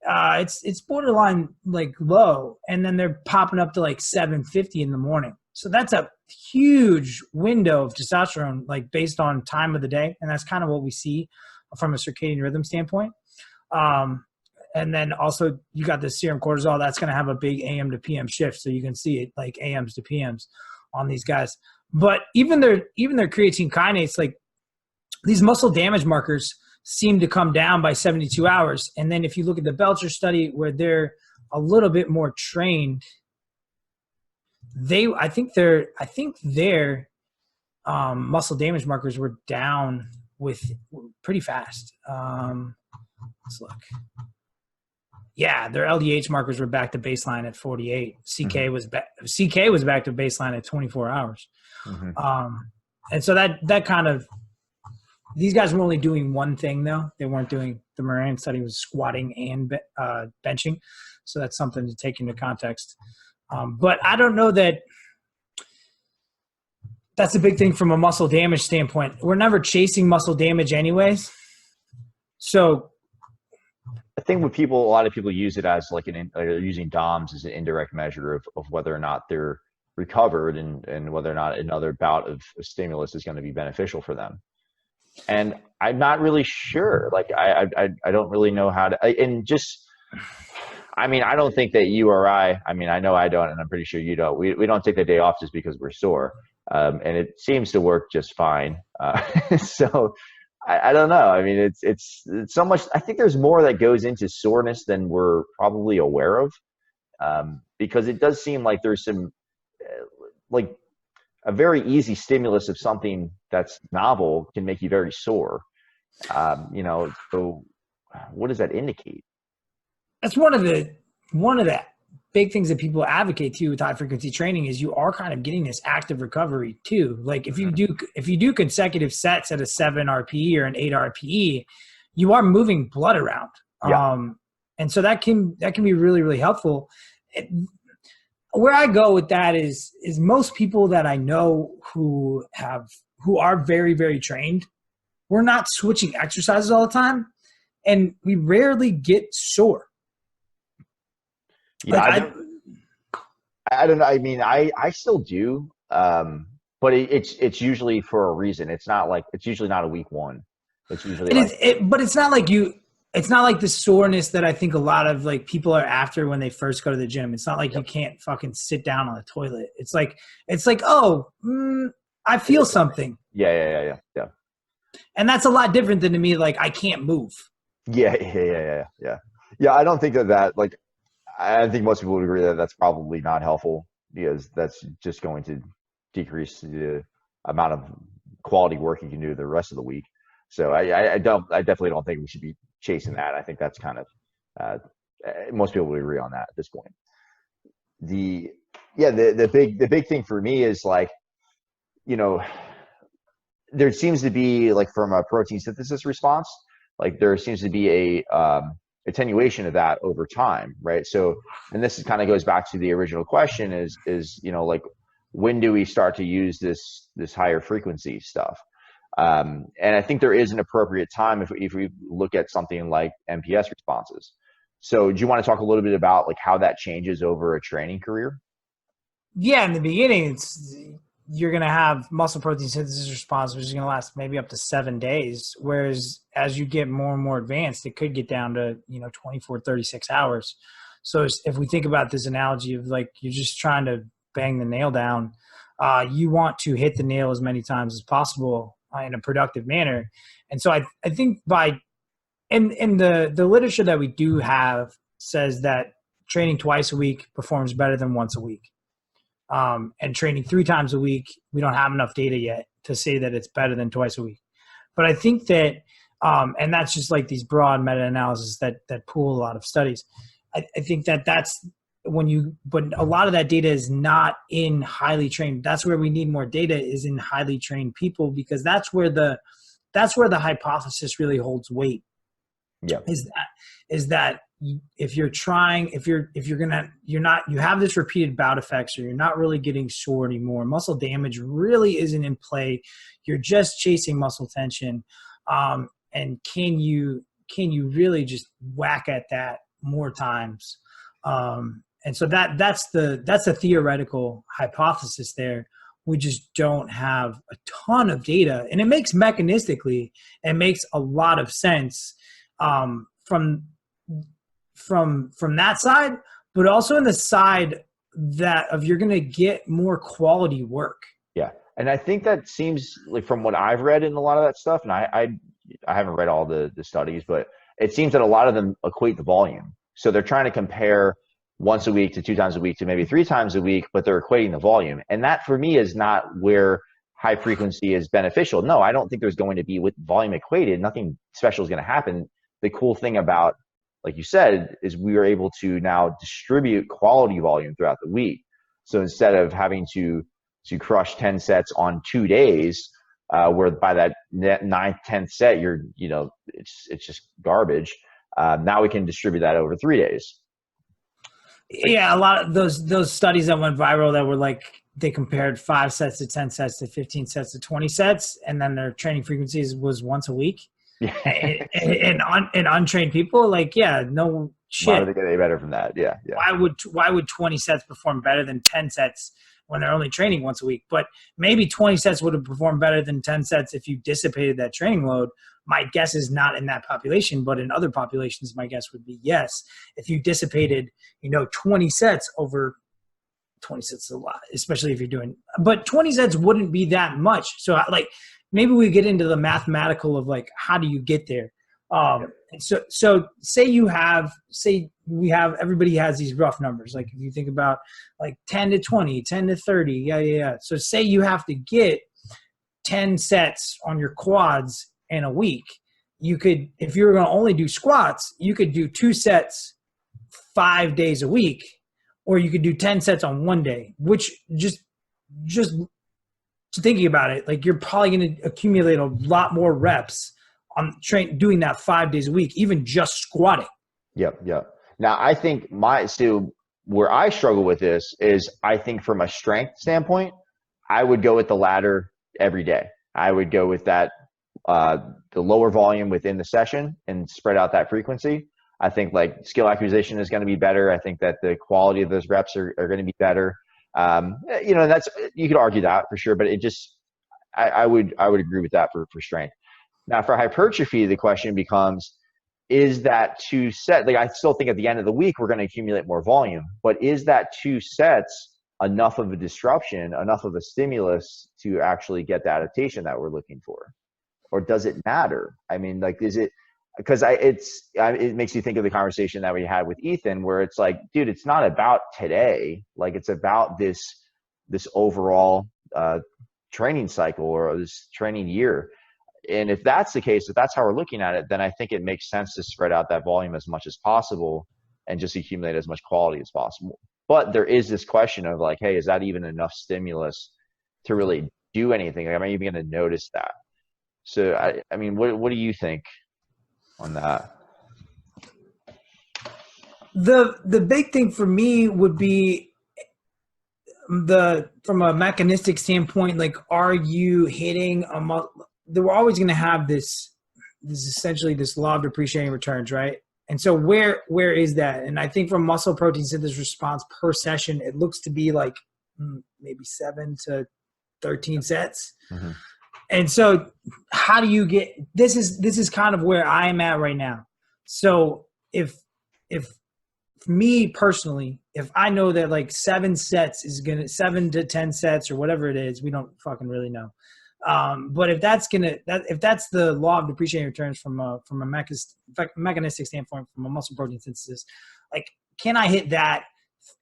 [SPEAKER 1] It's borderline like low, and then they're popping up to like 750 in the morning. So that's a huge window of testosterone, like based on time of the day, and that's kind of what we see from a circadian rhythm standpoint. And then also you got the serum cortisol that's going to have a big AM to PM shift, so you can see it like AMs to PMs on these guys. But even their creatine kinase, like these muscle damage markers seem to come down by 72 hours. And then if you look at the Belcher study where they're a little bit more trained, I think their muscle damage markers were down with pretty fast. Let's look. Yeah, their LDH markers were back to baseline at 48. CK was back to baseline at 24 hours. And so that kind of, these guys were only doing one thing though. They weren't doing, the Moran study was squatting and benching. So that's something to take into context. But I don't know that that's a big thing from a muscle damage standpoint. We're never chasing muscle damage anyways. So
[SPEAKER 2] I think a lot of people use it as like using DOMs as an indirect measure of whether or not they're recovered and whether or not another bout of stimulus is going to be beneficial for them. And I'm not really sure. Like I don't really know how to. I don't think that you or I know I don't, and I'm pretty sure you don't. We don't take the day off just because we're sore, and it seems to work just fine. So I don't know. I mean, it's so much. I think there's more that goes into soreness than we're probably aware of, because it does seem like there's some like a very easy stimulus of something that's novel can make you very sore. So what does that indicate?
[SPEAKER 1] That's one of the big things that people advocate too with high frequency training is you are kind of getting this active recovery too. Like if you do consecutive sets at a 7 RPE or an 8 RPE, you are moving blood around.
[SPEAKER 2] Yeah.
[SPEAKER 1] And so that can be really, really helpful. Where I go with that is most people that I know who are very, very trained, we're not switching exercises all the time, and we rarely get sore.
[SPEAKER 2] Yeah,
[SPEAKER 1] like
[SPEAKER 2] I don't know. I mean, I still do, but it's usually for a reason. It's usually not a week one. It's usually
[SPEAKER 1] but it's not like it's not like the soreness that I think a lot of like people are after when they first go to the gym. It's not like you can't fucking sit down on the toilet. It's like, I feel something.
[SPEAKER 2] Yeah.
[SPEAKER 1] And that's a lot different than to me, like I can't move.
[SPEAKER 2] Yeah. I don't think that like, I think most people would agree that that's probably not helpful, because that's just going to decrease the amount of quality work you can do the rest of the week. So I definitely don't think we should be chasing that. I think that's kind of most people would agree on that at this point. The big thing for me is like, there seems to be like from a protein synthesis response, like there seems to be a attenuation of that over time, right? So, and this kind of goes back to the original question is like when do we start to use this higher frequency stuff? And I think there is an appropriate time if we look at something like MPS responses. So do you want to talk a little bit about like how that changes over a training career?
[SPEAKER 1] Yeah, in the beginning, you're going to have muscle protein synthesis response, which is going to last maybe up to 7 days. Whereas as you get more and more advanced, it could get down to, 24, 36 hours. So if we think about this analogy of like, you're just trying to bang the nail down, you want to hit the nail as many times as possible in a productive manner. And so I think in the literature that we do have says that training twice a week performs better than once a week. And training 3 times a week, we don't have enough data yet to say that it's better than twice a week. But I think that, and that's just like these broad meta-analysis that pool a lot of studies. I think that that's but a lot of that data is not in highly trained. That's where we need more data, is in highly trained people, because that's where the hypothesis really holds weight.
[SPEAKER 2] Yeah.
[SPEAKER 1] Is that if you're trying, you have this repeated bout effects, or you're not really getting sore anymore, muscle damage really isn't in play. You're just chasing muscle tension. And can you really just whack at that more times? And so that's the theoretical hypothesis there. We just don't have a ton of data, and it makes mechanistically, it makes a lot of sense from that side, but also in the side that of you're going to get more quality work.
[SPEAKER 2] Yeah. And I think that seems like, from what I've read in a lot of that stuff, and I haven't read all the studies, but it seems that a lot of them equate the volume. So they're trying to compare once a week to 2 times a week to maybe 3 times a week, but they're equating the volume. And that for me is not where high frequency is beneficial. No, I don't think there's going to be, with volume equated, nothing special is going to happen. The cool thing about, like you said, is we are able to now distribute quality volume throughout the week. So instead of having to crush 10 sets on 2 days, where by that 9th, 10th set, it's just garbage. Now we can distribute that over 3 days.
[SPEAKER 1] Yeah, a lot of those studies that went viral that were like, they compared 5 sets to 10 sets to 15 sets to 20 sets, and then their training frequencies was once a week. Yeah. and untrained people, like, yeah, no shit.
[SPEAKER 2] Why would they get any better from that? Yeah.
[SPEAKER 1] Why would 20 sets perform better than 10 sets when they're only training once a week? But maybe 20 sets would have performed better than 10 sets if you dissipated that training load. My guess is not in that population, but in other populations, my guess would be yes. If you dissipated, 20 sets over 20 sets is a lot, especially if you're doing, but 20 sets wouldn't be that much. So maybe we get into the mathematical of like, how do you get there? And so everybody has these rough numbers. Like if you think about like 10 to 20, 10 to 30. Yeah. So say you have to get 10 sets on your quads in a week. You could, if you were going to only do squats, you could do 2 sets 5 days a week, or you could do 10 sets on 1 day, which just thinking about it, like you're probably going to accumulate a lot more reps on doing that 5 days a week, even just squatting.
[SPEAKER 2] Yep. Now I think where I struggle with this is, I think from a strength standpoint, I would go with the ladder every day. I would go with that, the lower volume within the session and spread out that frequency. I think like skill acquisition is going to be better. I think that the quality of those reps are going to be better. That's, you could argue that for sure, but I would agree with that for strength. Now for hypertrophy, the question becomes, is that 2 sets, like I still think at the end of the week, we're going to accumulate more volume, but is that 2 sets enough of a disruption, enough of a stimulus to actually get the adaptation that we're looking for? Or does it matter? I mean, like, is it, because it makes you think of the conversation that we had with Ethan, where it's like, dude, it's not about today. Like, it's about this overall training cycle, or this training year. And if that's the case, if that's how we're looking at it, then I think it makes sense to spread out that volume as much as possible and just accumulate as much quality as possible. But there is this question of like, hey, is that even enough stimulus to really do anything? Like, am I even going to notice that? So, I mean, what do you think on that?
[SPEAKER 1] The big thing for me would be from a mechanistic standpoint, like, are you hitting we're always going to have this essentially this law of depreciating returns, right? And so where is that? And I think from muscle protein synthesis response per session, it looks to be like maybe 7 to 13 sets. Mm-hmm. And so how do you get, this is kind of where I am at right now. So if me personally, if I know that like 7 to 10 sets or whatever it is, we don't fucking really know. But if that's the law of depreciating returns from a mechanistic standpoint, from a muscle protein synthesis, like can I hit that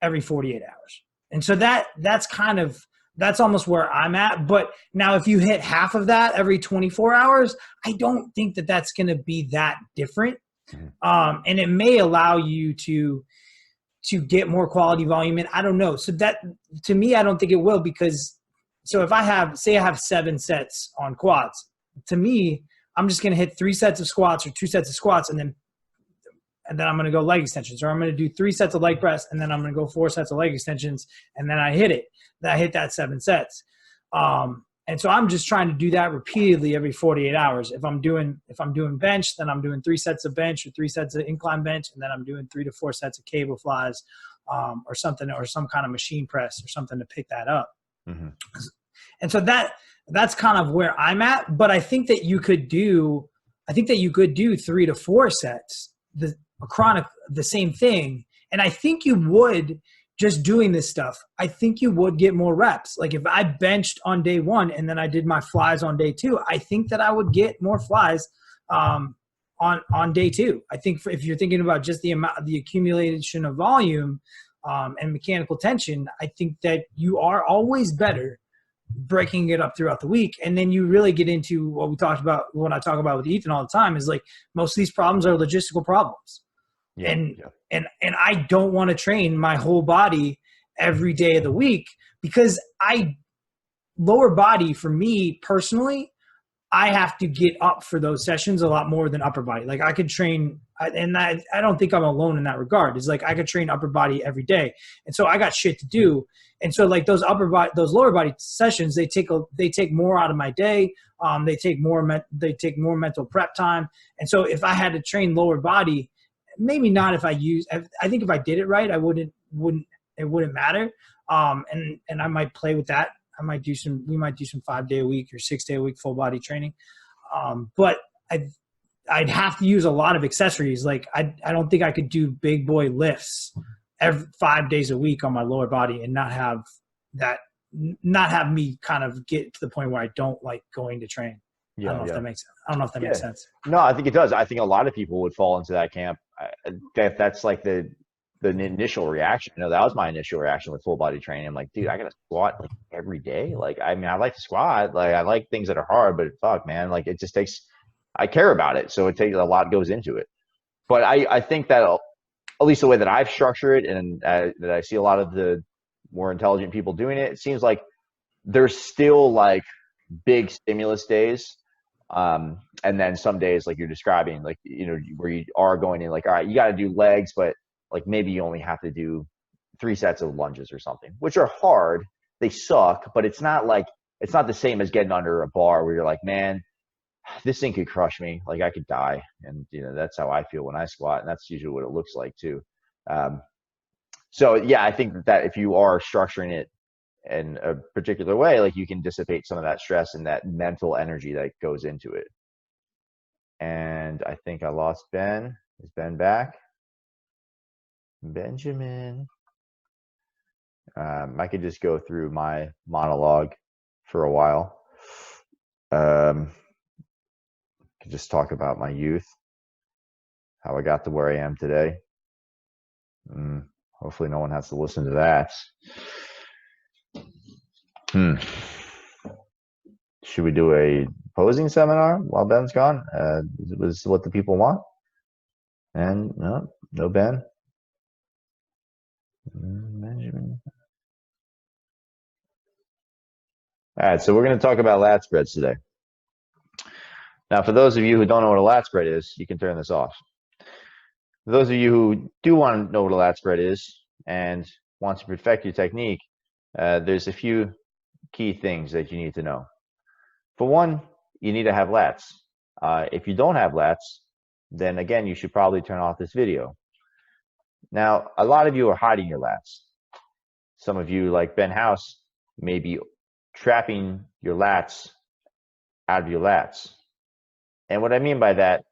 [SPEAKER 1] every 48 hours? And so that's almost where I'm at. But now if you hit half of that every 24 hours, I don't think that that's going to be that different. And it may allow you to get more quality volume in. I don't know. So that, to me, I don't think it will, because so if I have 7 sets on quads, to me, I'm just going to hit 3 sets of squats or 2 sets of squats, and then I'm going to go leg extensions, or I'm going to do 3 sets of leg press, and then I'm going to go 4 sets of leg extensions, and then I hit it. Then I hit that 7 sets. And so I'm just trying to do that repeatedly every 48 hours. If I'm doing bench, then I'm doing 3 sets of bench or 3 sets of incline bench, and then I'm doing 3 to 4 sets of cable flies, or something, or some kind of machine press or something to pick that up. Mm-hmm. And so that's kind of where I'm at. But I think that you could do 3 to 4 sets, the same thing. And I think you would, just doing this stuff, I think you would get more reps. Like if I benched on day 1 and then I did my flies on day 2, I think that I would get more flies on day 2. I think if you're thinking about just the accumulation of volume and mechanical tension, I think that you are always better breaking it up throughout the week. And then you really get into what I talk about with Ethan all the time, is like, most of these problems are logistical problems. Yeah, and I don't want to train my whole body every day of the week, because lower body, for me personally, I have to get up for those sessions a lot more than upper body. Like I could train, and I don't think I'm alone in that regard. It's like I could train upper body every day, and so I got shit to do. And so like those lower body sessions, they take more out of my day. They take more mental prep time. And so if I had to train lower body, maybe not I think if I did it right, it wouldn't matter. And I might play with that. We might do some 5-day a week or 6-day a week full body training. But I'd have to use a lot of accessories. Like I don't think I could do big boy lifts 5 days a week on my lower body and not have me kind of get to the point where I don't like going to train. I don't know if that makes sense.
[SPEAKER 2] No, I think it does. I think a lot of people would fall into that camp. That's like the initial reaction. You know, that was my initial reaction with full body training. I'm like, dude, I gotta squat like every day. Like, I mean, I like to squat. Like, I like things that are hard, but fuck, man, like it just takes. I care about it, so it takes a lot goes into it. But I think that at least the way that I've structured it, and that I see a lot of the more intelligent people doing it, it seems like there's still like big stimulus days. And then some days like you're describing, like, you know, where you are going in like, all right, you got to do legs, but like maybe you only have to do 3 sets of lunges or something, which are hard. They suck, but it's not the same as getting under a bar where you're like, man, this thing could crush me. Like I could die. And you know, that's how I feel when I squat. And that's usually what it looks like too. So yeah, I think that if you are structuring it in a particular way, like you can dissipate some of that stress and that mental energy that goes into it. And I think I lost Ben. Is Ben back? Benjamin. I could just go through my monologue for a while. Could just talk about my youth, how I got to where I am today. Hopefully no one has to listen to that. Should we do a posing seminar while Ben's gone? Was what the people want? And no Ben. Benjamin. All right, so we're going to talk about lat spreads today. Now, for those of you who don't know what a lat spread is, you can turn this off. For those of you who do want to know what a lat spread is and want to perfect your technique, there's a few key things that you need to know. For one, you need to have lats. If you don't have lats, then again, you should probably turn off this video. Now, a lot of you are hiding your lats. Some of you, like Ben House, may be trapping your lats out of your lats. And what I mean by that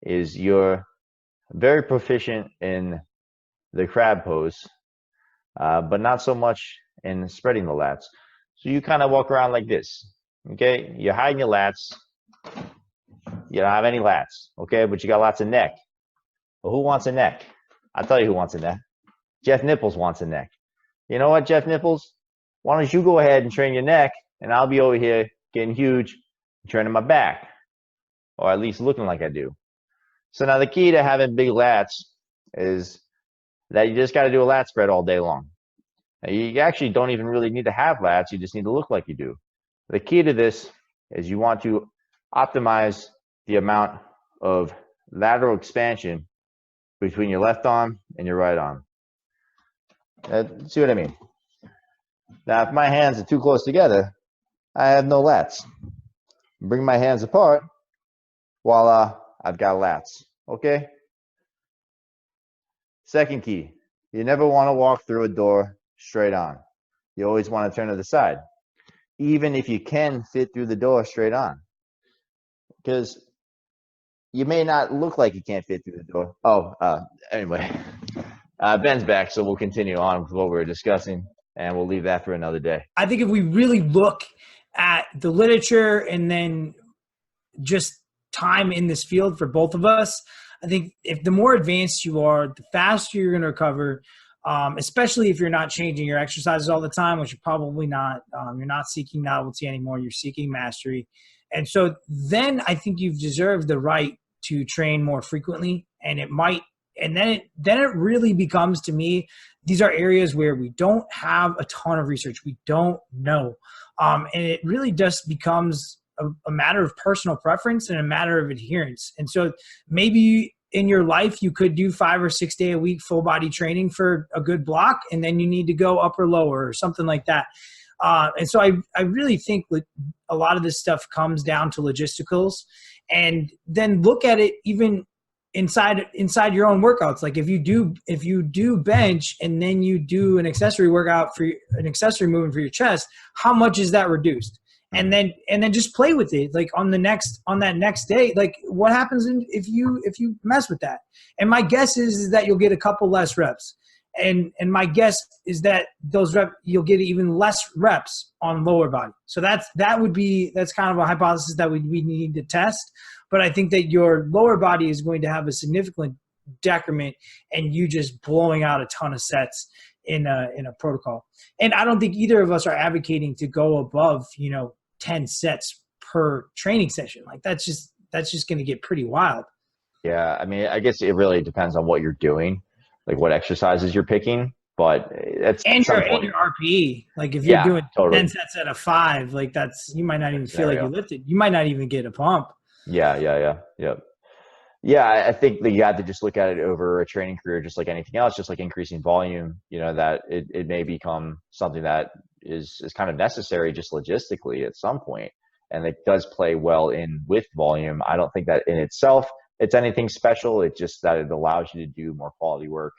[SPEAKER 2] is you're very proficient in the crab pose, but not so much in spreading the lats. So you kind of walk around like this, okay? You're hiding your lats. You don't have any lats, okay? But you got lots of neck. Well, who wants a neck? I'll tell you who wants a neck. Jeff Nipples wants a neck. You know what, Jeff Nipples? Why don't you go ahead and train your neck, and I'll be over here getting huge and training my back, or at least looking like I do. So now the key to having big lats is that you just got to do a lat spread all day long. Now, you actually don't even really need to have lats. You just need to look like you do. The key to this is you want to optimize the amount of lateral expansion between your left arm and your right arm. See what I mean? Now, if my hands are too close together, I have no lats. Bring my hands apart, voila, I've got lats. Okay? Second key, you never want to walk through a door straight on. You always want to turn to the side, even if you can fit through the door straight on, because you may not look like you can't fit through the door. Anyway, Ben's back, so we'll continue on with what we're discussing, and we'll leave that for another day.
[SPEAKER 1] I think if we really look at the literature and then just time in this field for both of us, I think if the more advanced you are, the faster you're going to recover, especially if you're not changing your exercises all the time, which you're probably not. You're not seeking novelty anymore. You're seeking mastery. And so then I think you've deserved the right to train more frequently. And then it really becomes, to me, these are areas where we don't have a ton of research. We don't know. And it really just becomes a matter of personal preference and a matter of adherence. And so maybe in your life, you could do 5 or 6 day a week full body training for a good block, and then you need to go upper lower or something like that. And so I really think a lot of this stuff comes down to logisticals, and then look at it even inside your own workouts. Like if you do bench and then you do an accessory workout for an accessory movement for your chest, how much is that reduced? And then just play with it. Like on that next day, like what happens if you mess with that? And my guess is that you'll get a couple less reps. And my guess is that those reps, you'll get even less reps on lower body. So that's kind of a hypothesis that we need to test. But I think that your lower body is going to have a significant decrement, and you just blowing out a ton of sets in a protocol. And I don't think either of us are advocating to go above 10 sets per training session. Like that's just going to get pretty wild.
[SPEAKER 2] Yeah, I mean, I guess it really depends on what you're doing, like what exercises you're picking. But it's
[SPEAKER 1] and your RPE. Like if you're doing totally 10 sets out of 5, like you might not even feel like you lifted. You might not even get a pump.
[SPEAKER 2] Yeah. I think that you have to just look at it over a training career, just like anything else, just like increasing volume, that it may become something that is kind of necessary just logistically at some point. And it does play well in with volume. I don't think that in itself, it's anything special. It's just that it allows you to do more quality work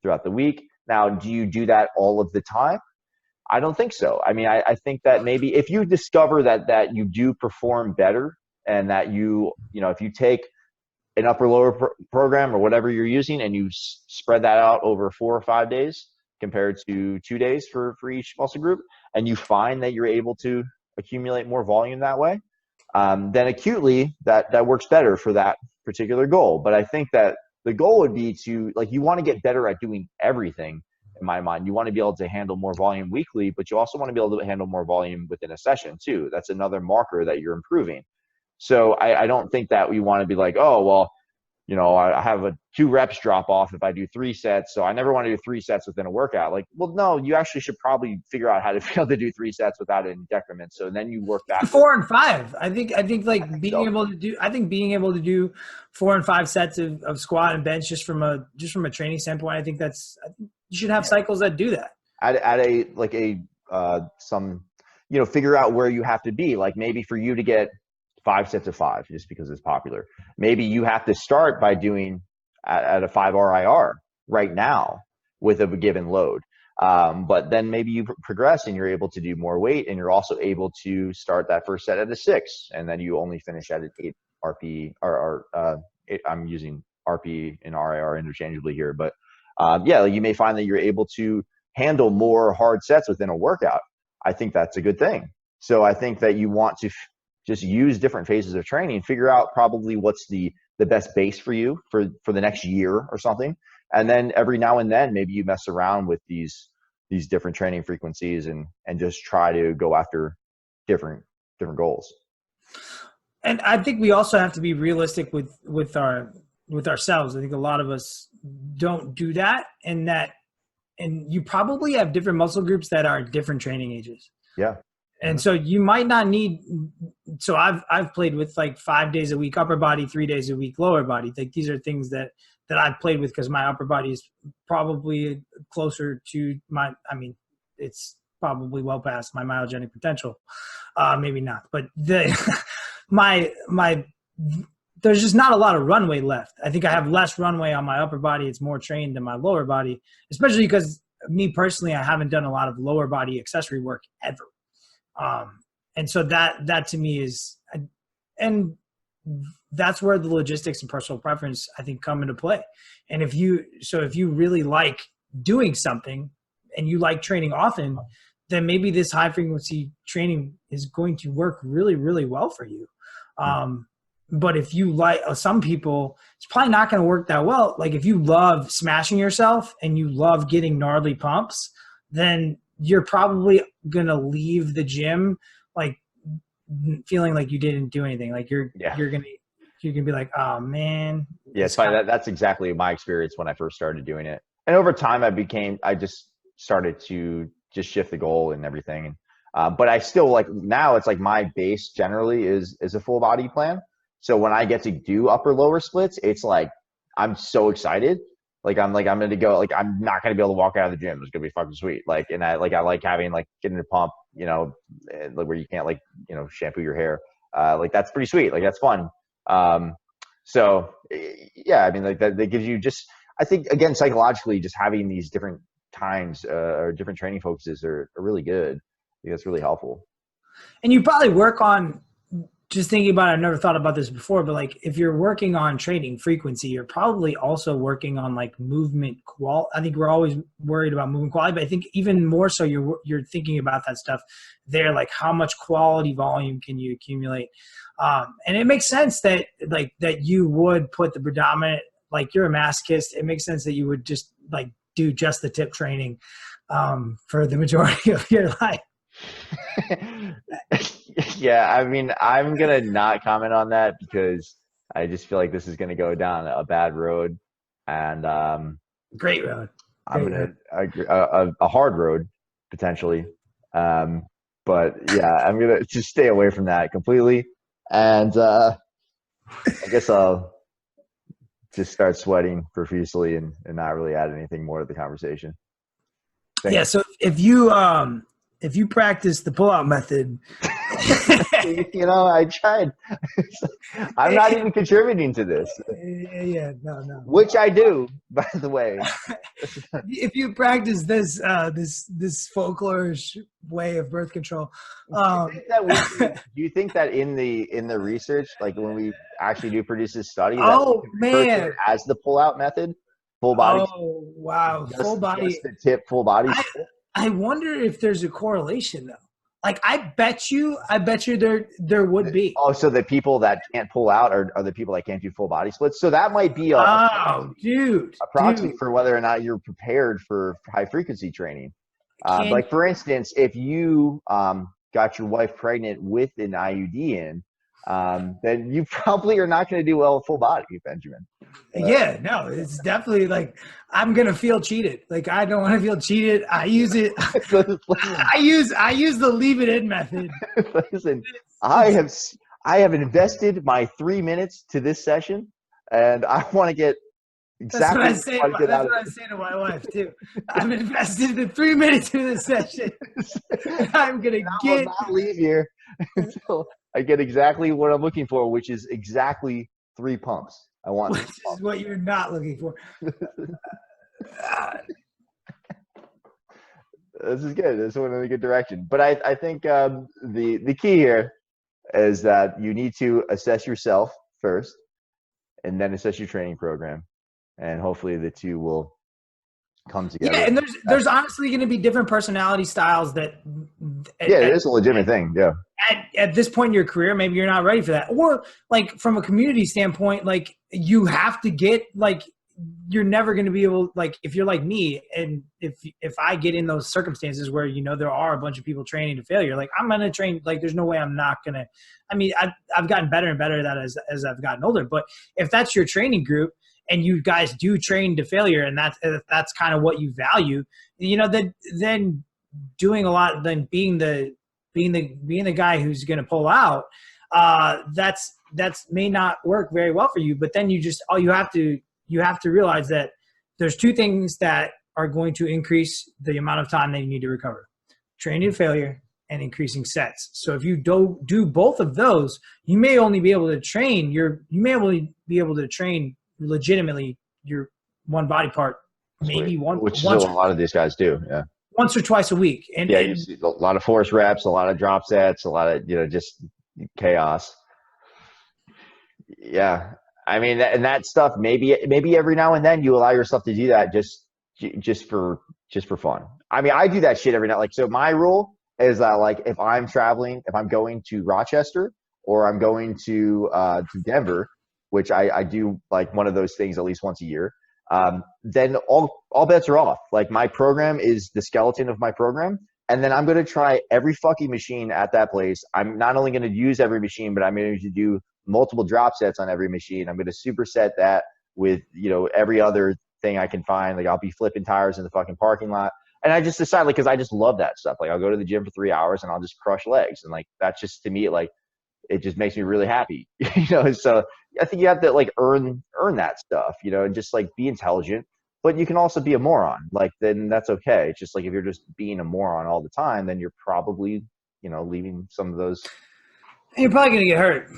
[SPEAKER 2] throughout the week. Now, do you do that all of the time? I don't think so. I mean, I think that maybe if you discover that you do perform better, and that if you take an upper lower program or whatever you're using and you spread that out over 4 or 5 days compared to 2 days for each muscle group, and you find that you're able to accumulate more volume that way, then acutely that works better for that particular goal. But I think that the goal would be to, like, you want to get better at doing everything. In my mind, you want to be able to handle more volume weekly, but you also want to be able to handle more volume within a session too. That's another marker that you're improving. So I don't think that we want to be like, oh, well, I have a 2 reps drop off if I do 3 sets. So I never want to do 3 sets within a workout. Like, well, no, you actually should probably figure out how to be able to do 3 sets without any decrement. So then you work back
[SPEAKER 1] 4 and 5. I think being able to do 4 and 5 sets of squat and bench just from a training standpoint, I think you should have cycles that do that.
[SPEAKER 2] Figure out where you have to be. Like maybe for you to get 5 sets of 5, just because it's popular, maybe you have to start by doing at a 5 RIR right now with a given load. But then maybe you progress and you're able to do more weight, and you're also able to start that first set at a 6, and then you only finish at an 8 RP I'm using RP and RIR interchangeably here, but you may find that you're able to handle more hard sets within a workout. I think that's a good thing. So I think that you want to just use different phases of training, figure out probably what's the best base for you for the next year or something. And then every now and then, maybe you mess around with these different training frequencies and just try to go after different goals.
[SPEAKER 1] And I think we also have to be realistic with ourselves. I think a lot of us don't do that, and you probably have different muscle groups that are different training ages.
[SPEAKER 2] Yeah.
[SPEAKER 1] And so you might not need, so I've played with like 5 days a week upper body, 3 days a week lower body. Like these are things that I've played with because my upper body is probably closer to it's probably well past my myogenic potential. Maybe not, but there's just not a lot of runway left. I think I have less runway on my upper body. It's more trained than my lower body, especially because me personally, I haven't done a lot of lower body accessory work ever. And so that to me is, and that's where the logistics and personal preference, I think, come into play. And if you really like doing something and you like training often, then maybe this high frequency training is going to work really, really well for you. But if you like some people, it's probably not going to work that well. Like if you love smashing yourself and you love getting gnarly pumps, then you're probably going to leave the gym like feeling like you didn't do anything. Like you're going to be like, oh man.
[SPEAKER 2] Yeah, it's fine. That's exactly my experience when I first started doing it. And over time I just started to just shift the goal and everything. But I still like, now it's like my base generally is a full body plan. So when I get to do upper lower splits, it's like, I'm so excited. Like I'm going to go, like, I'm not going to be able to walk out of the gym. It's going to be fucking sweet. Like, and I like having like getting a pump, you know, like where you can't like, you know, shampoo your hair. Like that's pretty sweet. Like that's fun. So yeah, I mean, like that gives you just, I think again, psychologically, just having these different times or different training focuses are really good. I think that's really helpful.
[SPEAKER 1] And you probably work on, just thinking about it, I've never thought about this before, but like if you're working on training frequency, you're probably also working on like movement quality. I think we're always worried about movement quality, but I think even more so you're thinking about that stuff there, like how much quality volume can you accumulate? And it makes sense that you would put the predominant, like you're a masochist. It makes sense that you would just like do just the tip training for the majority of your life.
[SPEAKER 2] Yeah, I mean, I'm gonna not comment on that because I just feel like this is gonna go down a bad road, and
[SPEAKER 1] great road.
[SPEAKER 2] I'm gonna a hard road potentially, but yeah, I'm gonna just stay away from that completely, and I guess I'll just start sweating profusely and not really add anything more to the conversation. Thanks.
[SPEAKER 1] Yeah, so if you practice the pull-out method,
[SPEAKER 2] you know, I tried. I'm not even contributing to this.
[SPEAKER 1] Yeah, no.
[SPEAKER 2] Which I do, by the way.
[SPEAKER 1] If you practice this folklorish way of birth control,
[SPEAKER 2] do you think that in the research, like when we actually do produce this study, that
[SPEAKER 1] oh man,
[SPEAKER 2] as the pull-out method, full body?
[SPEAKER 1] Oh wow, full body.
[SPEAKER 2] Just the tip, full body.
[SPEAKER 1] I wonder if there's a correlation though. Like I bet you there would be.
[SPEAKER 2] Oh, so the people that can't pull out are the people that can't do full body splits. So that might be a proxy for whether or not you're prepared for high frequency training. Like for instance, if you got your wife pregnant with an IUD in, then you probably are not going to do well with full body, Benjamin.
[SPEAKER 1] Yeah, no, it's definitely like I'm gonna feel cheated. Like I don't want to feel cheated. I use it. I use the leave it in method.
[SPEAKER 2] Listen, I have invested my 3 minutes to this session, and I want to get exactly.
[SPEAKER 1] That's what I say to my wife too. I'm invested the 3 minutes to this session. I'm gonna
[SPEAKER 2] I will not leave here until I get exactly what I'm looking for, which is exactly 3 pumps. I want
[SPEAKER 1] which is what you're not looking for.
[SPEAKER 2] This is good. This went in a good direction. But I think the key here is that you need to assess yourself first, and then assess your training program, and hopefully the two will come together.
[SPEAKER 1] Yeah, and there's honestly going to be different personality styles that.
[SPEAKER 2] Yeah, it is a legitimate thing. Yeah.
[SPEAKER 1] At this point in your career, maybe you're not ready for that. Or like from a community standpoint, like you have to get like you're never going to be able, like, if you're like me, and if I get in those circumstances where, you know, there are a bunch of people training to failure, like, I'm going to train, like, there's no way I'm not going to, I mean, I've gotten better and better at that as I've gotten older. But if that's your training group and you guys do train to failure, and that's kind of what you value, you know, then doing a lot, then being the guy who's going to pull out, that's may not work very well for you. But then you have to realize that there's two things that are going to increase the amount of time that you need to recover: training to failure and increasing sets. So if you don't do both of those, you may only be able to train legitimately your one body part, maybe
[SPEAKER 2] which is what a lot of these guys do. Yeah.
[SPEAKER 1] Once or twice a week. And
[SPEAKER 2] yeah, you see a lot of force reps, a lot of drop sets, a lot of, you know, just chaos. Yeah. I mean, and that stuff, maybe every now and then you allow yourself to do that just for fun. I mean, I do that shit every night. Like, so my rule is that, like, if I'm traveling, if I'm going to Rochester or I'm going to Denver, which I do, like, one of those things at least once a year, then all bets are off. Like, my program is the skeleton of my program. And then I'm going to try every fucking machine at that place. I'm not only going to use every machine, but I'm going to do multiple drop sets on every machine. I'm going to superset that with, you know, every other thing I can find. Like, I'll be flipping tires in the fucking parking lot. And I just decide, like, cause I just love that stuff. Like, I'll go to the gym for 3 hours and I'll just crush legs. And, like, that's just, to me, like, it just makes me really happy, you know? So I think you have to, like, earn that stuff, you know, and just, like, be intelligent, but you can also be a moron. Like, then that's okay. It's just, like, if you're just being a moron all the time, then you're probably, you know, leaving some of those.
[SPEAKER 1] And you're probably going to get hurt.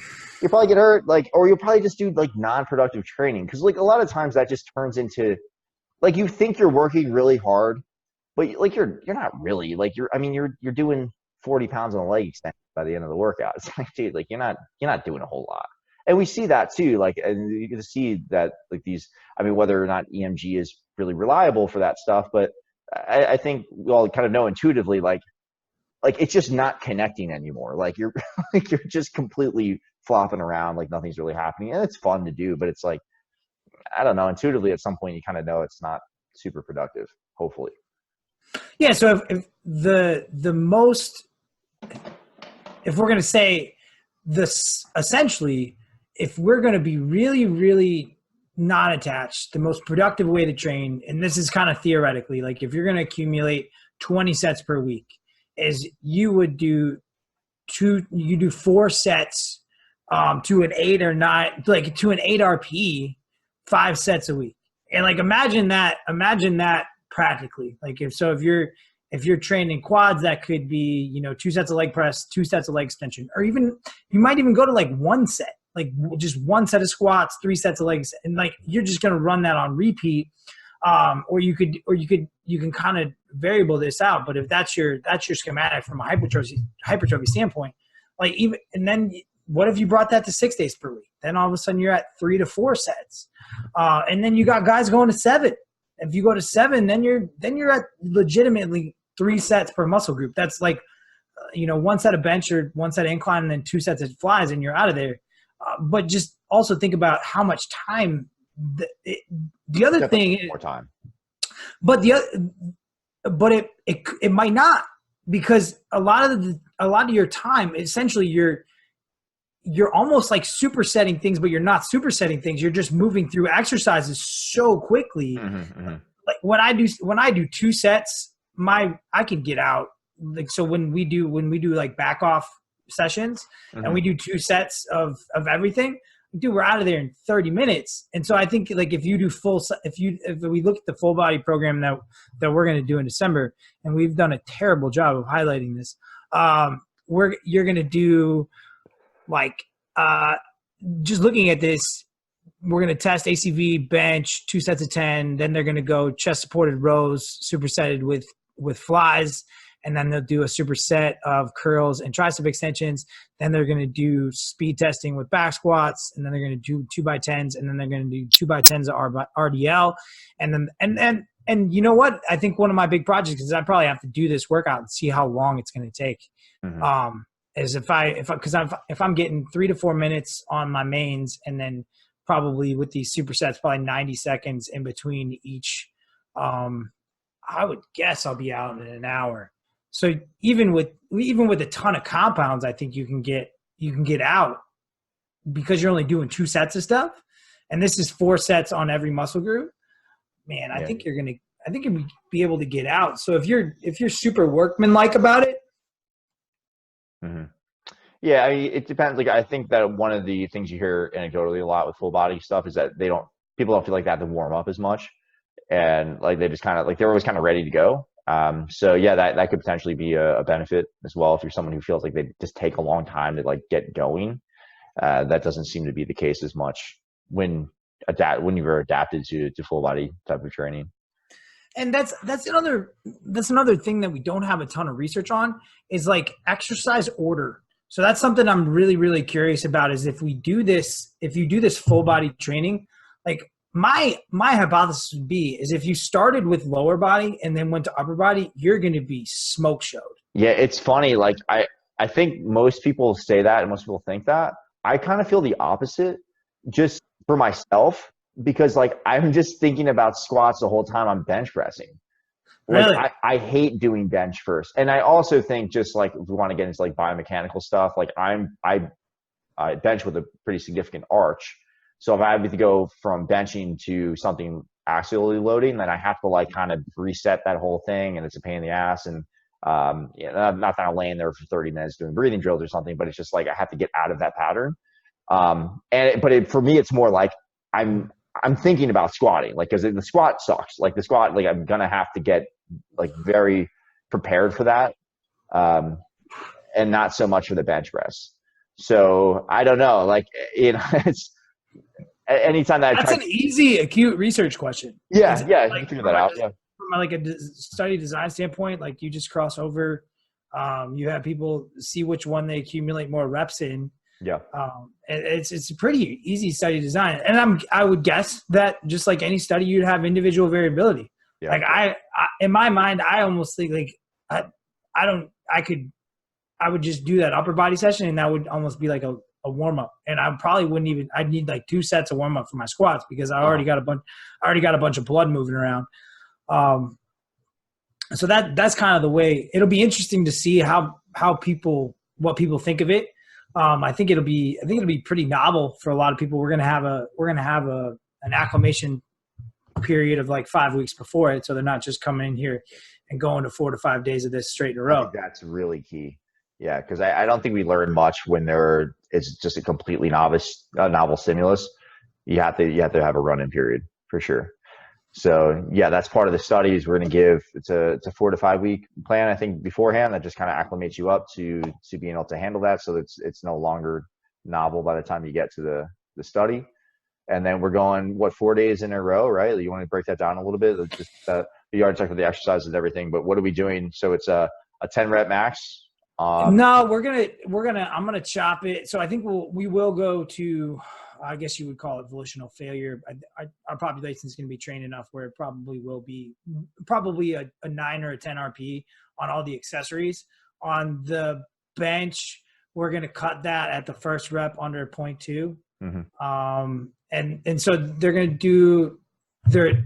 [SPEAKER 2] You'll probably get hurt, like, or you'll probably just do, like, non-productive training. Cause, like, a lot of times that just turns into, like, you think you're working really hard, but, like, you're not really, like, you're doing 40 pounds on a leg extension by the end of the workout. It's like, dude, like, you're not doing a whole lot. And we see that too, like, and you can see that, like, these, I mean, whether or not EMG is really reliable for that stuff, but I think we all kind of know intuitively, like it's just not connecting anymore. Like, you're like, you're just completely flopping around, like nothing's really happening. And it's fun to do, but it's like, I don't know, intuitively at some point you kind of know it's not super productive, hopefully.
[SPEAKER 1] Yeah. So if we're going to say this, essentially, if we're going to be really, really not attached, the most productive way to train, and this is kind of theoretically, like, if you're going to accumulate 20 sets per week, is you would do 4 sets to an 8 or 9, like, to an 8 RP, 5 sets a week. And, like, imagine that practically. Like, if you're training quads, that could be, you know, 2 sets of leg press, 2 sets of leg extension, or even, you might even go to, like, 1 set, like, just 1 set of squats, 3 sets of legs. And, like, you're just going to run that on repeat. Or you can kind of variable this out. But if that's your schematic from a hypertrophy standpoint, like, even, and then what if you brought that to 6 days per week? Then all of a sudden you're at 3 to 4 sets. And then you got guys going to 7. If you go to 7, then you're at legitimately 3 sets per muscle group. That's like, you know, 1 set of bench or 1 set of incline and then 2 sets of flies, and you're out of there. But just also think about how much time. The other thing is more time, but it might not, because a lot of your time, essentially, you're almost like supersetting things, but you're not supersetting things. You're just moving through exercises so quickly. Mm-hmm. Like, when I do 2 sets, I can get out. Like, so when we do like back off sessions, mm-hmm. and we do 2 sets of everything, dude, we're out of there in 30 minutes. And so I think, like, if we look at the full body program that we're going to do in December, and we've done a terrible job of highlighting this, you're going to do, like, just looking at this, we're going to test ACV, bench, 2 sets of 10. Then they're going to go chest supported rows, supersetted with flies. And then they'll do a superset of curls and tricep extensions. Then they're going to do speed testing with back squats. And then they're going to do 2x10s. And then they're going to do 2x10s of RDL. And then, and you know what? I think one of my big projects is I probably have to do this workout and see how long it's going to take. Mm-hmm. Is if I'm getting 3 to 4 minutes on my mains, and then probably with these supersets, probably 90 seconds in between each. I would guess I'll be out in an hour. So even with a ton of compounds, I think you can get out because you're only doing 2 sets of stuff. And this is 4 sets on every muscle group. Man, I think you'll be able to get out. So if you're super workmanlike about it.
[SPEAKER 2] Mm-hmm. Yeah, I mean, it depends. Like, I think that one of the things you hear anecdotally a lot with full body stuff is that people don't feel like they have to warm up as much. And like, they just kind of like, they're always kind of ready to go. So yeah, that could potentially be a benefit as well. If you're someone who feels like they just take a long time to like get going, that doesn't seem to be the case as much when you're adapted to full body type of training.
[SPEAKER 1] And that's another thing that we don't have a ton of research on is like exercise order. So that's something I'm really, really curious about is if you do this full body training, like my hypothesis would be is if you started with lower body and then went to upper body, you're going to be smoke showed.
[SPEAKER 2] Yeah. It's funny. Like I think most people say that and most people think that. I kind of feel the opposite just for myself, because like I'm just thinking about squats the whole time I'm bench pressing. Like,
[SPEAKER 1] Really?
[SPEAKER 2] I hate doing bench first. And I also think just like if we want to get into like biomechanical stuff, like I bench with a pretty significant arch. So if I have to go from benching to something axially loading, then I have to like kind of reset that whole thing, and it's a pain in the ass. And not that I'm laying there for 30 minutes doing breathing drills or something, but it's just like I have to get out of that pattern. For me, it's more like I'm thinking about squatting, like, because the squat sucks. Like the squat, like I'm gonna have to get like very prepared for that, and not so much for the bench press. So I don't know, like it's anytime that
[SPEAKER 1] That's an easy acute research question.
[SPEAKER 2] Yeah,
[SPEAKER 1] Like,
[SPEAKER 2] you can figure that out. Yeah.
[SPEAKER 1] From like a study design standpoint, like you just cross over, you have people see which one they accumulate more reps in.
[SPEAKER 2] Yeah.
[SPEAKER 1] It's a pretty easy study design. And I would guess that just like any study, you'd have individual variability. Yeah. Like I in my mind, I almost think like I would just do that upper body session, and that would almost be like a warm up. And I probably wouldn't even, I'd need like 2 sets of warm up for my squats because I already got a bunch of blood moving around. So that's kind of the way. It'll be interesting to see what people think of it. I think it'll be pretty novel for a lot of people. We're gonna have an acclimation period of like 5 weeks before it, so they're not just coming in here and going to 4 to 5 days of this straight in a row.
[SPEAKER 2] I think that's really key. Yeah, because I don't think we learn much when it's just a completely novel stimulus. You have to have a run-in period for sure. So yeah, that's part of the studies we're going to give. It's a 4 to 5 week plan, I think, beforehand, that just kind of acclimates you up to being able to handle that. So it's no longer novel by the time you get to the study. And then we're going 4 days in a row, right? You want to break that down a little bit? Just you already talked about the exercises and everything, but what are we doing? So it's a 10 rep max.
[SPEAKER 1] No, I'm gonna chop it. So I think we will go to, I guess you would call it volitional failure. Our population is going to be trained enough where it probably will be a 9 or a 10 RP on all the accessories. On the bench, we're going to cut that at the first rep under 0.2. Mm-hmm. And so they're going to do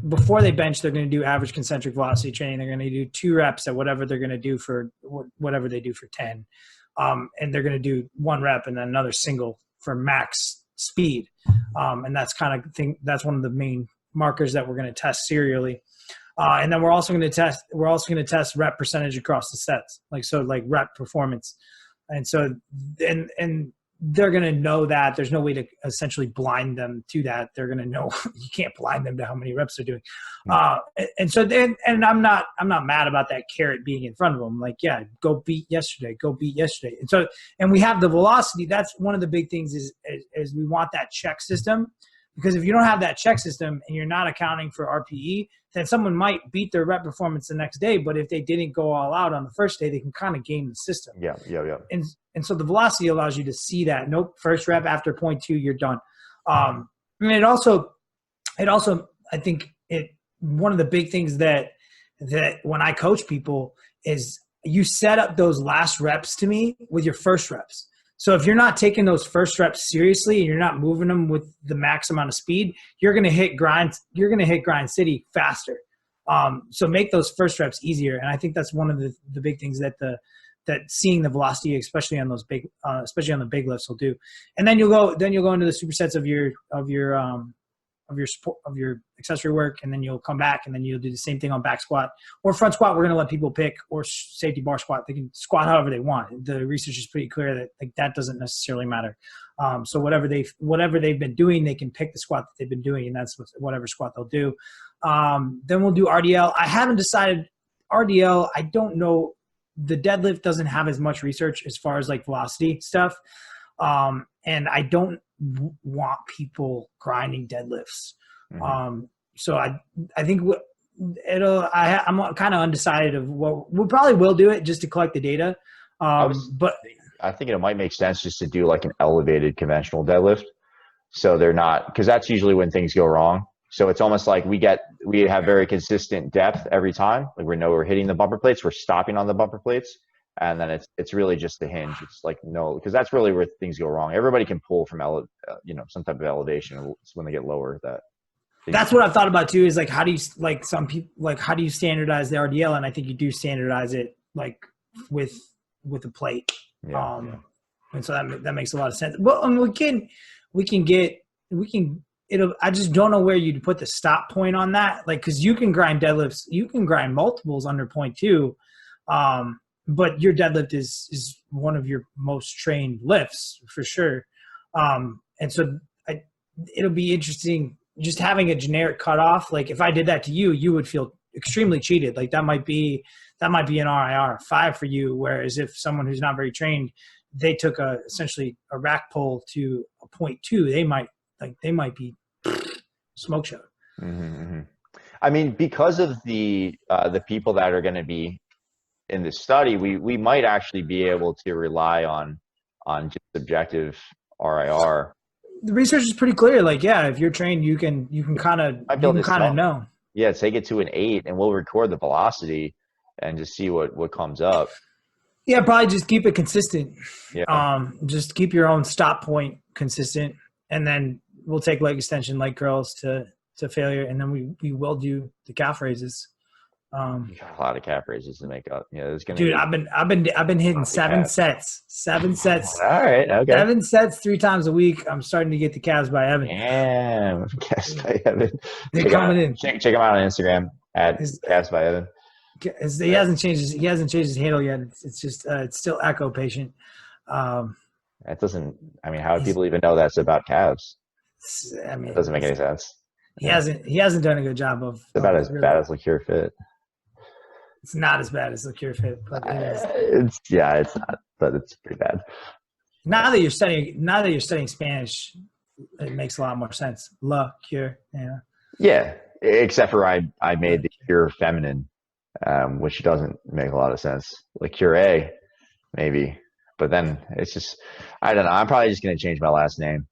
[SPEAKER 1] before they bench, they're going to do average concentric velocity training. They're going to do 2 reps at whatever they're going to do for whatever they do for 10. And they're going to do 1 rep and then another single for max speed. And that's that's one of the main markers that we're going to test serially. And then we're also going to test rep percentage across the sets. Like rep performance. And so, and they're going to know that there's no way to essentially blind them to that. They're going to know you can't blind them to how many reps they're doing. And so then, and I'm not mad about that carrot being in front of them. Like, yeah, go beat yesterday. And so, and we have the velocity. That's one of the big things is we want that check system, because if you don't have that check system and you're not accounting for RPE, then someone might beat their rep performance the next day. But if they didn't go all out on the first day, they can kind of game the system.
[SPEAKER 2] Yeah.
[SPEAKER 1] And so the velocity allows you to see that. Nope, first rep after 0.2, you're done. And it also, I think one of the big things that when I coach people is you set up those last reps to me with your first reps. So if you're not taking those first reps seriously and you're not moving them with the max amount of speed, you're going to hit grind city faster. So make those first reps easier. And I think that's one of the big things that seeing the velocity, especially on those big, especially on the big lifts, will do. And then you'll go into the supersets of your accessory work, and then you'll come back and then you'll do the same thing on back squat or front squat. We're going to let people pick, or safety bar squat. They can squat however they want. The research is pretty clear that that doesn't necessarily matter. So whatever they've been doing, they can pick the squat that they've been doing, and that's whatever squat they'll do. Then we'll do RDL. I haven't decided RDL. I don't know. The deadlift doesn't have as much research as far as like velocity stuff. And I don't want people grinding deadlifts.
[SPEAKER 2] Mm-hmm.
[SPEAKER 1] So I think I'm kind of undecided of what we probably will do it just to collect the data. But
[SPEAKER 2] I think it might make sense just to do like an elevated conventional deadlift. So they're not, because that's usually when things go wrong. So it's almost like we have very consistent depth every time. Like we know we're hitting the bumper plates, we're stopping on the bumper plates. And then it's really just the hinge. It's like, no, because that's really where things go wrong. Everybody can pull from, some type of elevation. It's when they get lower that's
[SPEAKER 1] what I've thought about too, is like, how do you, like some people, like how do you standardize the RDL? And I think you do standardize it like with a plate.
[SPEAKER 2] Yeah,
[SPEAKER 1] And so that makes a lot of sense. Well, I mean, I just don't know where you'd put the stop point on that. Like, cause you can grind deadlifts, you can grind multiples under 0.2. But your deadlift is one of your most trained lifts for sure. And so it'll be interesting just having a generic cutoff. Like if I did that to you, you would feel extremely cheated. Like that might be an RIR 5 for you. Whereas if someone who's not very trained, they took essentially a rack pull to a 0.2, they might be smoke show.
[SPEAKER 2] Mm-hmm. I mean, because of the people that are going to be in this study, we might actually be able to rely on just objective RIR.
[SPEAKER 1] The research is pretty clear. Like, yeah, if you're trained, you can kind of know.
[SPEAKER 2] Yeah, take it to an 8, and we'll record the velocity and just see what comes up.
[SPEAKER 1] Yeah, probably just keep it consistent.
[SPEAKER 2] Yeah.
[SPEAKER 1] Just keep your own stop point consistent, and then we'll take leg extension, leg curls to failure, and then we will do the calf raises.
[SPEAKER 2] You got a lot of calf raises to make up. Yeah, there's gonna.
[SPEAKER 1] Dude, I've been hitting 7 sets. 7 sets.
[SPEAKER 2] All right. Okay.
[SPEAKER 1] 7 sets 3 times a week. I'm starting to get the calves by Evan.
[SPEAKER 2] Damn, calves by Evan.
[SPEAKER 1] They're coming in.
[SPEAKER 2] Check him out on Instagram at calves by Evan.
[SPEAKER 1] He hasn't changed his handle yet. It's just it's still Echo Patient.
[SPEAKER 2] That doesn't. I mean, how do people even know that's about calves?
[SPEAKER 1] I mean,
[SPEAKER 2] it doesn't make any sense.
[SPEAKER 1] He hasn't done a good job of.
[SPEAKER 2] It's about as bad as Liqueur Fit.
[SPEAKER 1] It's not as bad as Liqueur Fit, but it is.
[SPEAKER 2] It's not, but it's pretty bad.
[SPEAKER 1] Now that you're studying Spanish, it makes a lot more sense. La Cure, yeah.
[SPEAKER 2] Yeah, except for I made the cure feminine, which doesn't make a lot of sense. Like Cure, maybe, but then it's just, I don't know. I'm probably just gonna change my last name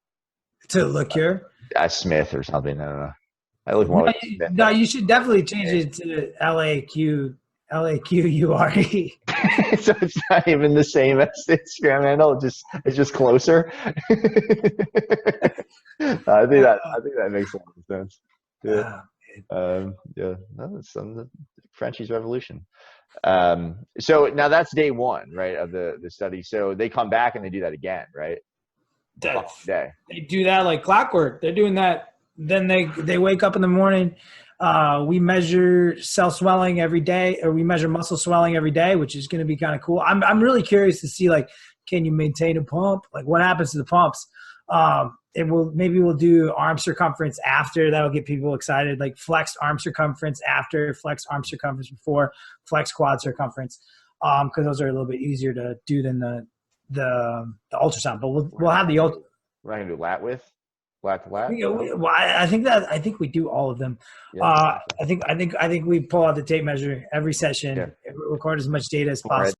[SPEAKER 1] to La Cure.
[SPEAKER 2] Smith or something. I don't know. I look more like Smith.
[SPEAKER 1] No, you should definitely change it to LAQURE.
[SPEAKER 2] So it's not even the same as the Instagram handle. It's just closer. I think that makes a lot of sense. Yeah. No, it's the Frenchie's Revolution. So now that's day 1, right, of the study. So they come back and they do that again, right? Day.
[SPEAKER 1] They do that like clockwork. They're doing that. Then they wake up in the morning. We measure cell swelling every day, or we measure muscle swelling every day, which is going to be kind of cool. I'm really curious to see, like, can you maintain a pump? Like, what happens to the pumps? Maybe we'll do arm circumference after. That'll get people excited. Like flex arm circumference after, flex arm circumference before, flex quad circumference. Because those are a little bit easier to do than the ultrasound. But we'll have the ultrasound.
[SPEAKER 2] We're not gonna do lat width. Lat to lat?
[SPEAKER 1] Well, I think we do all of them. Yeah. I think we pull out the tape measure every session, record as much data as possible.